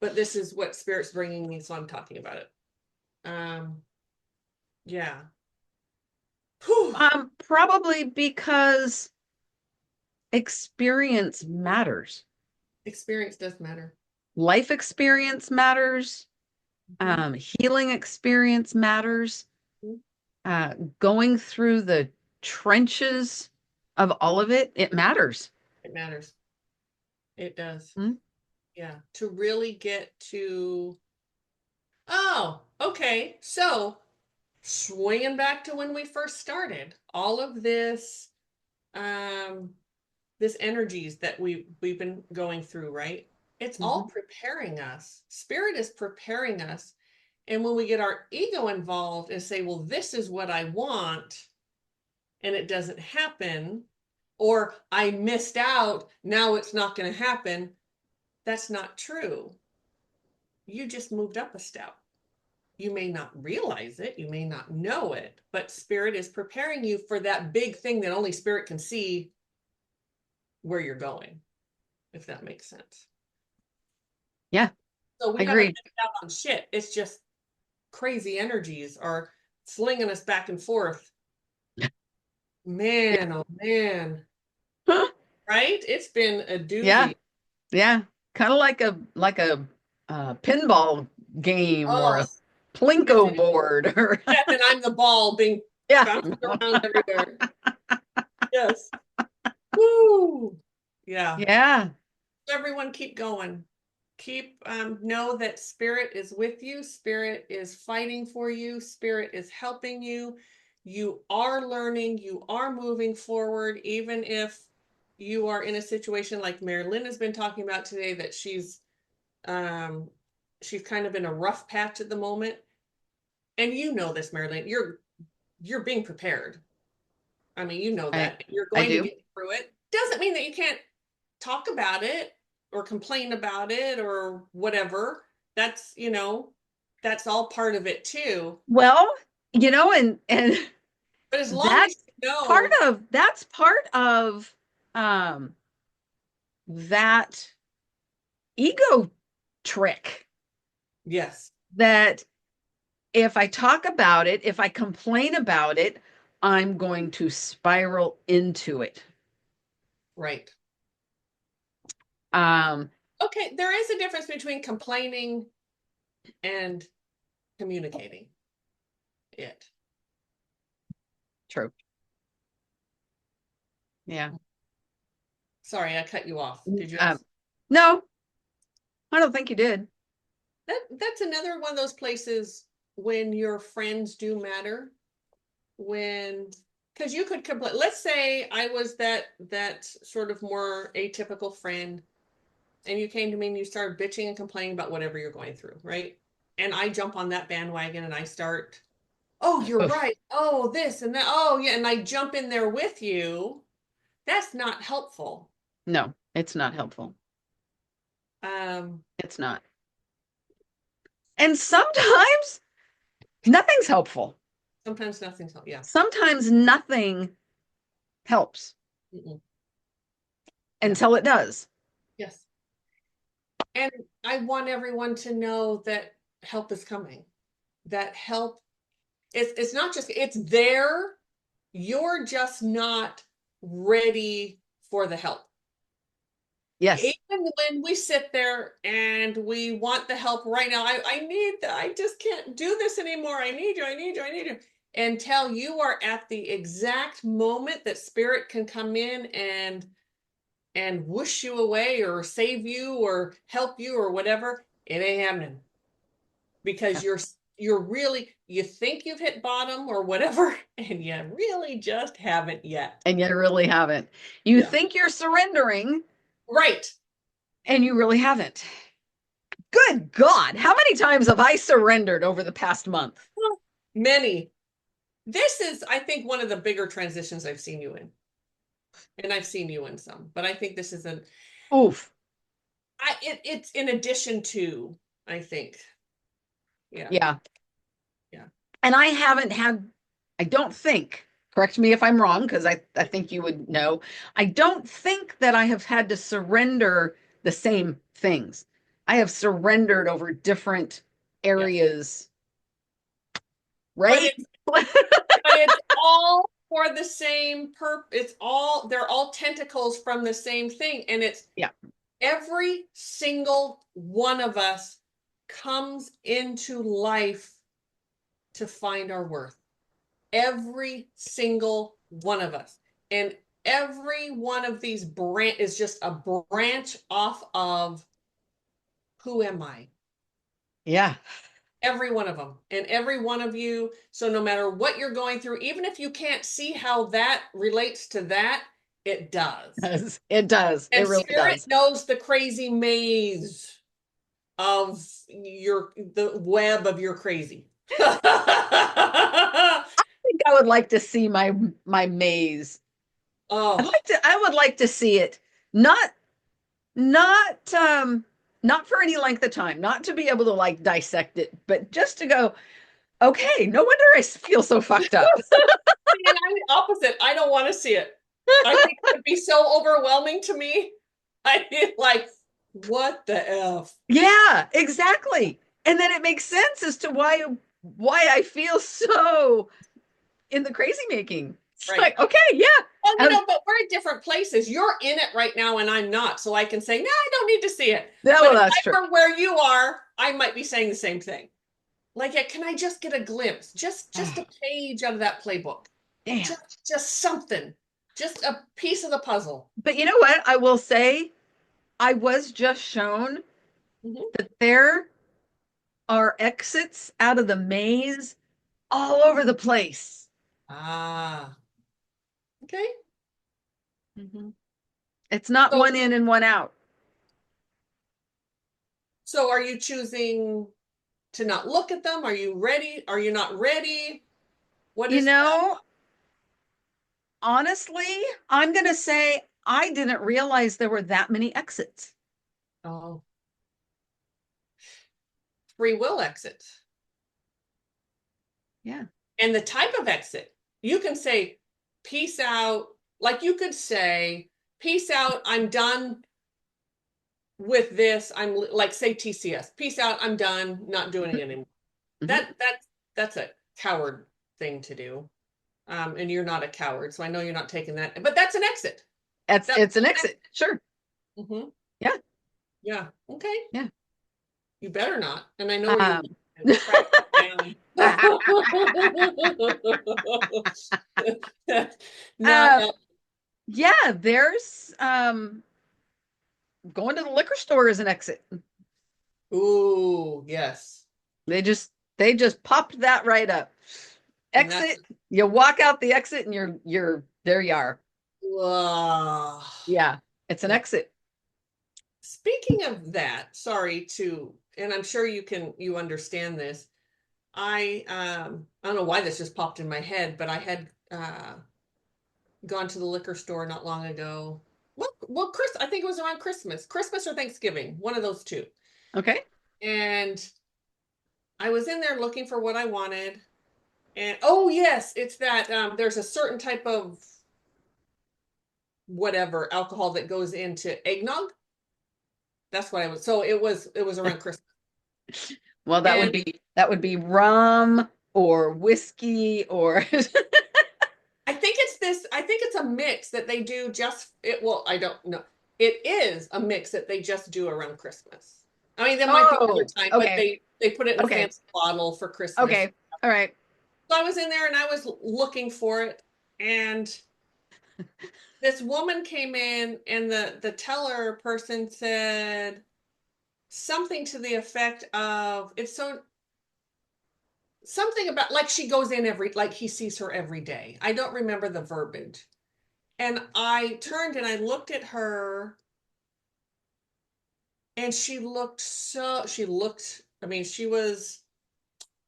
but this is what spirit's bringing me, so I'm talking about it. Um, yeah. Whew. Probably because experience matters. Experience does matter. Life experience matters. Mhm. Healing experience matters. Going through the trenches of all of it, it matters. It matters. It does. Mm, Yeah. To really get to, oh, okay. So swinging back to when we first started, all of um, this energies that we've been going through, right? It's all mhm. preparing us. Spirit is preparing us. And when we get our ego involved and say, well, this is what I want, and it doesn't happen, or I missed out, now it's not going to happen, that's not true. You just moved up a step. You may not realize it, you may not know it, but spirit is preparing you for that big thing that only spirit can see where you're going, if that makes sense. Yeah, So I we haven't agree. missed out on shit. It's just crazy energies are slinging us back and forth. Man, oh man. Right? It's been a Yeah, doozy. yeah. Kind of like a pinball game or Oh, a plinko board or yes, and I'm the ball being yeah. bounced around everywhere. Yes. Woo. Yeah. Yeah. Everyone keep going. Keep know that spirit is with you, spirit is fighting for you, spirit is helping you. You are learning, you are moving forward, even if you are in a situation like Mari-Lyn has been talking about today, that um she's kind of in a rough patch at the moment. and you know this, Mari-Lyn, you're being prepared. I mean, you know I that you're I going to do. get through it. Doesn't mean that you can't talk about it or complain about it or whatever. That's, that's all part of it too. Well, and But as long that's as you know, that's part of um that ego trick yes, that if I talk about it, if I complain about it, I'm going to spiral into it. right. Um, Okay, there is a difference between complaining and communicating it. true. Yeah. Sorry, I cut you off. Did you Um, ask? no, I don't think you did. That's another one of those places when your friends do matter. When because you could complain. Let's say I was that sort of more atypical friend, and you came to me and you started bitching and complaining about whatever you're going through, right? And I jump on that bandwagon and I start, oh, you're Oof. right. Oh, this and that. Oh, yeah. And I jump in there with you. That's not helpful. No, it's not helpful. Um, It's not. And sometimes nothing's helpful. Sometimes nothing's helpful. Yeah. Sometimes nothing helps Mm-mm. Yeah. until it does. Yes. And I want everyone to know that help is coming. That help it's not just it's there. You're just not ready for the help. Yes. Even when we sit there and we want the help right now, I need that. I just can't do this anymore. I need you. I need you. I need you. Until you are at the exact moment that spirit can come in and whoosh you away or save you or help you or whatever, it ain't happening because Yeah. you're really you think you've hit bottom or whatever and you really just haven't yet. And you really haven't. You Yeah. think you're surrendering Right. and you really haven't. Good God. How many times have I surrendered over the past month? Many. This is, I think, one of the bigger transitions I've seen you in. And I've seen you in some, but I think this is Oof. it's in addition to, I think. Yeah. Yeah. Yeah. And I haven't had, I don't think, correct me if I'm wrong, because I think you would know. I don't think that I have had to surrender the same things. I have surrendered over different Yes. areas, But right? it's but it's all for the same purpose. They're all tentacles from the same thing. And it's Yeah. every single one of us comes into life to find our worth. Every single one of us. And every one of these branch is just a branch off of who am I? Yeah. Every one of them and every one of you. So no matter what you're going through, even if you can't see how that relates to that, it does. It does. It And really spirit does. knows the crazy maze of the web of your crazy. I think I would like to see my maze. Oh, I would like to see it. Not not not for any length of time, not to be able to like dissect it, but just to go, okay, no wonder I feel so fucked up. and I'm the opposite. I don't want to see it. I think it would be so overwhelming to me. I feel like, what the F? Yeah, exactly. And then it makes sense as to why I feel so in the crazy making. It's Right. like, okay, yeah. Well, Um, but we're at different places. You're in it right now, and I'm not. So I can say, no, I don't need to see it. yeah, But well, if that's I true. were where you are, I might be saying the same thing. Like, yeah, can I just get a glimpse? Just Oh, a page out of that playbook. damn. Just something. Just a piece of the puzzle. But you know what? I will say I was just shown Mhm. that there are exits out of the maze all over the place. Ah, okay. Mhm. It's not So one in and one out. so are you choosing to not look at them? Are you ready? Are you not ready? What You is that? know, honestly, I'm going to say I didn't realize there were that many exits. Oh, free will exit. Yeah. And the type of exit, you can say, peace out. Like you could say, peace out. I'm done with this. I'm like, say TCS, peace out. I'm done. Not doing it anymore. Mhm. That's a coward thing to do. And you're not a coward, so I know you're not taking that. But that's an exit. That's It's an exit. Sure. mm-hmm. Yeah. Yeah. Okay. Yeah. You better not. And I know where you Um, track that down. Not uh, yeah, there's going to the liquor store is an exit. ooh, yes. They just popped that right up. And that's Exit, you walk out the exit and you're there you are. uh, Yeah, it's an yeah. exit. Speaking of that, sorry to, and I'm sure you understand this. I don't know why this just popped in my head, but I had gone to the liquor store not long ago. Well, Chris, I think it was around Christmas or Thanksgiving, one of those two. Okay. And I was in there looking for what I wanted. And oh yes, it's that there's a certain type of whatever alcohol that goes into eggnog. That's what I was. So it was around Christmas. Well, And that would be rum or whiskey or I think it's a mix that they do just it well, I don't know. It is a mix that they just do around Christmas. I mean, there might be other Oh, time, but okay. they put it in a Okay. fancy bottle for Christmas. Okay. All right. So I was in there and I was looking for it, and this woman came in, and the teller person said something to the effect of it's so something about like she goes in every like he sees her every day. I don't remember the verbiage. And I turned and I looked at her, and she looked, I mean, she was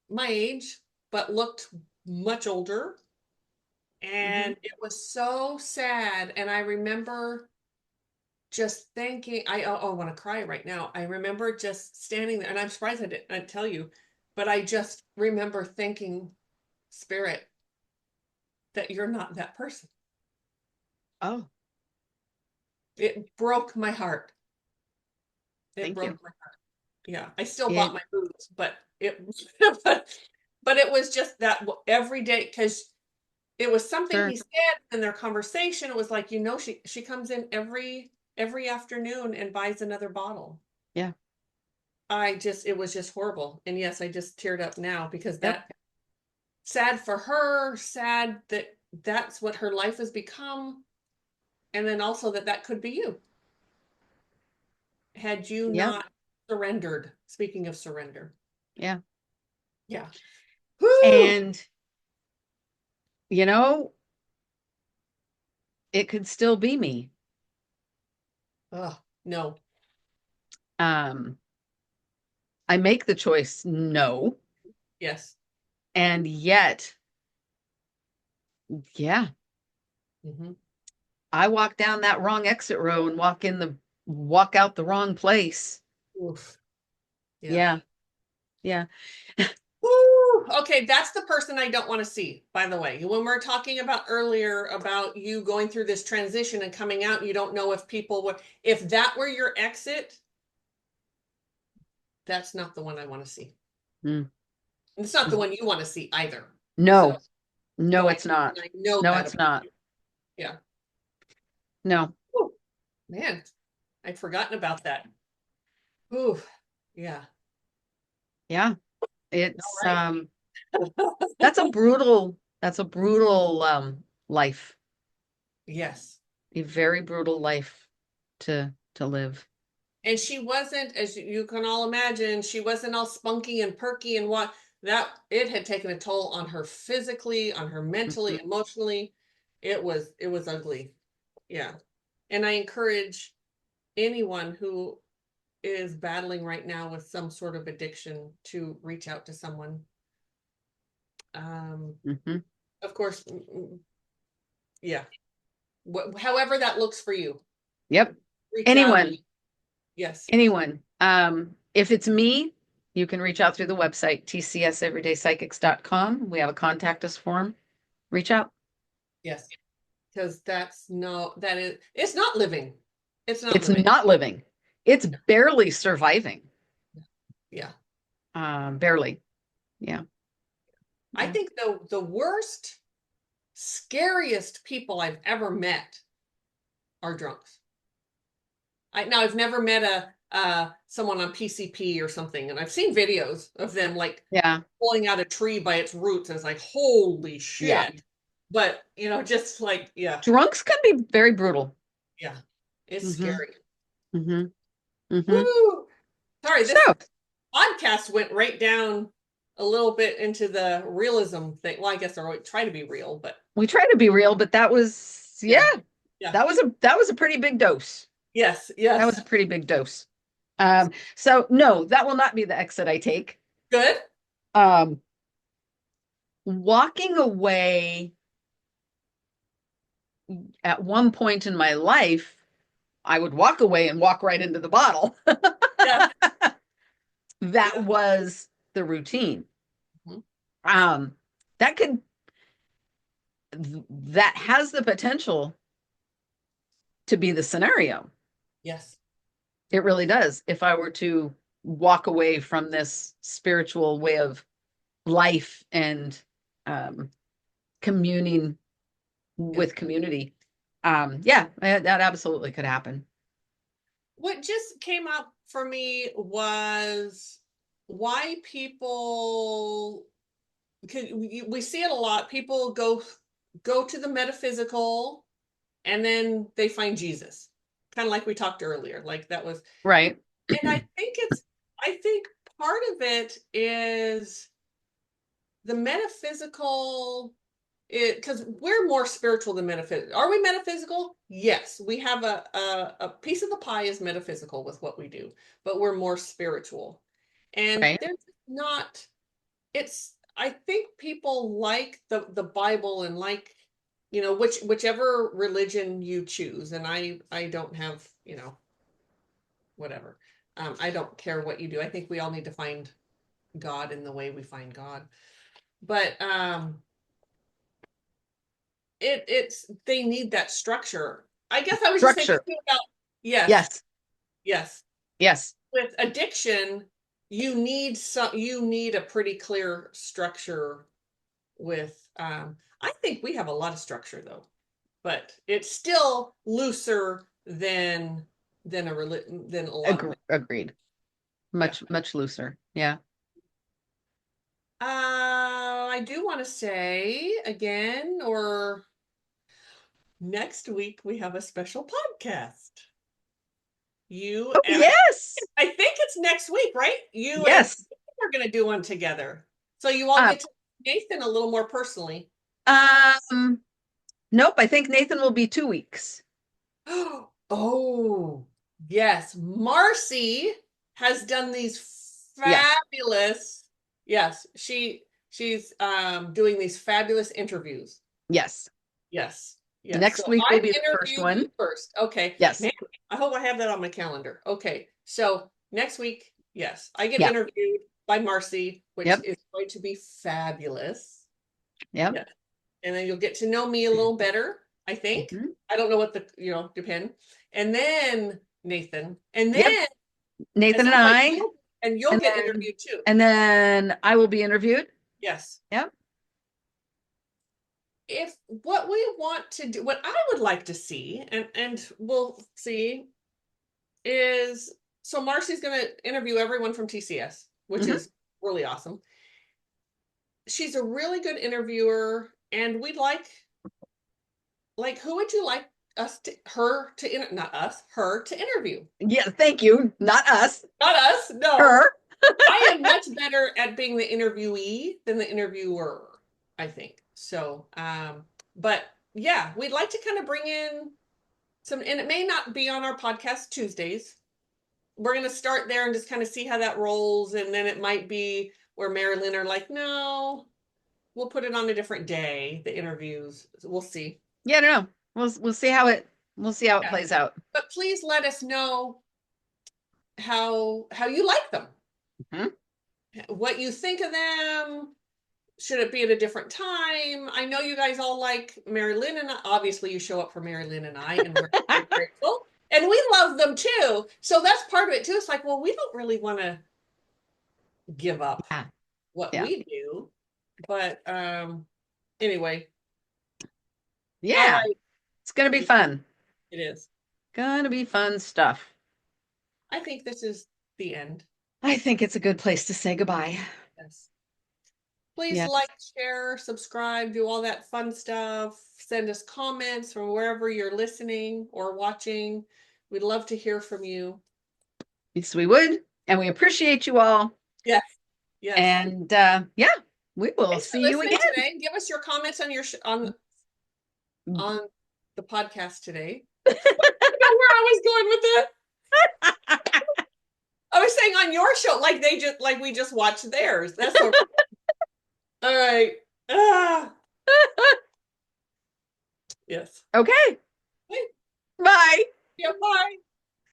my age, but looked much older. Hmm. And it was so sad. And I remember just thinking, I want to cry right now. I remember just standing there, and I'm surprised I'd tell you, but I just remember thinking, Spirit, that you're not that person. Oh, It broke my heart. It thank you. broke my heart. Yeah, I still bought It my boots, but it, but, but it was just that every day because it was something sure. he said in their conversation. It was like, she comes in every afternoon and buys another bottle. Yeah. It was just horrible. And yes, I just teared up now because Yep. that sad for her, sad that that's what her life has become. And then also that could be you had you Yeah. not surrendered. Speaking of surrender. Yeah. Yeah. Whoo! And you know, it could still be me. Oh, no. Um, I make the choice no, Yes. and yet, yeah, Hmm. I walk down that wrong exit row and walk out the wrong place. Oof. Yeah. Yeah. Yeah. Woo! Okay, that's the person I don't want to see, by the way. When we're talking about earlier about you going through this transition and coming out, you don't know if people would, if that were your exit, that's not the one I want to see. Mm. It's not the one you want to see either. So, No. so No, I, it's not. I know No, that it's about not. you. Yeah. No. Ooh, man, I'd forgotten about that. Ooh, yeah. Yeah. All It's right. that's a brutal life. Yes. A very brutal life to live. And she wasn't, as you can all imagine, she wasn't all spunky and perky and what that it had taken a toll on her physically, on her mentally, Mhm. emotionally. It was ugly. Yeah. And I encourage anyone who is battling right now with some sort of addiction to reach out to someone. Hmm. Of course, yeah. However that looks for you, Yep. reach out. Anyone, Yes, anyone. If it's me, you can reach out through the website, tcseverydaypsychics.com. We have a contact us form. Reach out. yes, because that's no, that is, it's not living. It's not It's living. not living. It's barely surviving. Yeah. Barely. Yeah. I Yeah. think the worst, scariest people I've ever met are drunks. I've never met a someone on PCP or something, and I've seen videos of them like Yeah. pulling out a tree by its roots, and it's like, holy Yeah. shit. But just like, yeah, Drunks can be very brutal. yeah, it's Hmm. scary. Hmm. Hmm. Woo! Sorry, this So podcast went right down a little bit into the realism thing. Well, I guess I try to be real, but we try to be real, but that was, yeah, yeah, yeah, that was a pretty big dose. yes, That was yes, a pretty big dose. So no, that will not be the exit I take. good. Um, Walking away at one point in my life, I would walk away and walk right into the bottle. Yes, That yeah. was the routine. Mhm. Um, that could that has the potential to be the scenario. Yes, It really does. If I were to walk away from this spiritual way of life and um, communing yeah. with community, yeah, that absolutely could happen. What just came up for me was why people, because we see it a lot. People go to the metaphysical and then they find Jesus. Kind of like we talked earlier. Like that was, Right. and I think part of it is the metaphysical, it, because we're more spiritual than metaphysical. Are we metaphysical? Yes, we have a piece of the pie is metaphysical with what we do, but we're more spiritual. And Right. there's not, it's, I think people like the Bible and like, whichever religion you choose. And I don't have, whatever. I don't care what you do. I think we all need to find God in the way we find God. But it's they need that structure. I guess I was just thinking Structure. too about, yes, Yes. yes. Yes. With addiction, you need a pretty clear structure with I think we have a lot of structure though, but it's still looser than a lot of men. Agreed. Yeah. Much looser. Yeah. I do want to say again, or next week we have a special podcast. You Oh, and yes. I think it's next week, right? You and Yes. we're going to do one together. So you all Um, get to know Nathan a little more personally. um, nope. I think Nathan will be 2 weeks. Oh, yes. Marcy has done these Yes. fabulous, yes, she's doing these fabulous interviews. Yes. Yes. Yes. So Next week will I'm be the first interviewing you one. first. Okay. Yes. Man, I hope I have that on my calendar. Okay. So next week, yes, I get Yeah. interviewed by Marcy, which Yep. is going to be fabulous. Yep. Yeah. And then you'll get to know me a little better, I think. Mhm. I don't know what depend. And then Nathan, and Yep. then it Nathan and sounds like I, you'll and get then interviewed too. I will be interviewed. Yes. Yep. If what we want to do, what I would like to see, and we'll see, is so Marcy's going to interview everyone from TCS, which Hmm. is really awesome. She's a really good interviewer, and we'd like who would you like not us, her to interview? Yeah. Thank you. Not us. Not us, no. Her. I am much better at being the interviewee than the interviewer, I think. So, but yeah, we'd like to kind of bring in some, and it may not be on our podcast Tuesdays. we're gonna start there and just kind of see how that rolls, and then it might be where Mari-Lyn are like, no, we'll put it on a different day, the interviews. We'll see. Yeah, I don't know. We'll see how it Yeah. plays out. But please let us know how you like them. Mhm. What you think of them. Should it be at a different time? I know you guys all like Mari-Lyn, and obviously you show up for Mari-Lyn and I, and we're very grateful. And we love them too. So that's part of it too. It's like, well, we don't really want to give up Yeah. what Yeah. we do. But anyway, all Yeah. right. It's gonna be fun. It is. Gonna be fun stuff. I think this is the end. I think it's a good place to say goodbye. Yes. Please Yes. like, share, subscribe, do all that fun stuff. Send us comments from wherever you're listening or watching. We'd love to hear from you. Yes, we would. And we appreciate you all. Yes. Yes. And yeah, we will Thanks for see you listening again. today. Give us your comments on your on the podcast today. I don't know where I was going with that. I was saying on your show, like they just like we just watched theirs. That's so all right. Ah, yes. Okay. Okay. Bye. Yeah, bye.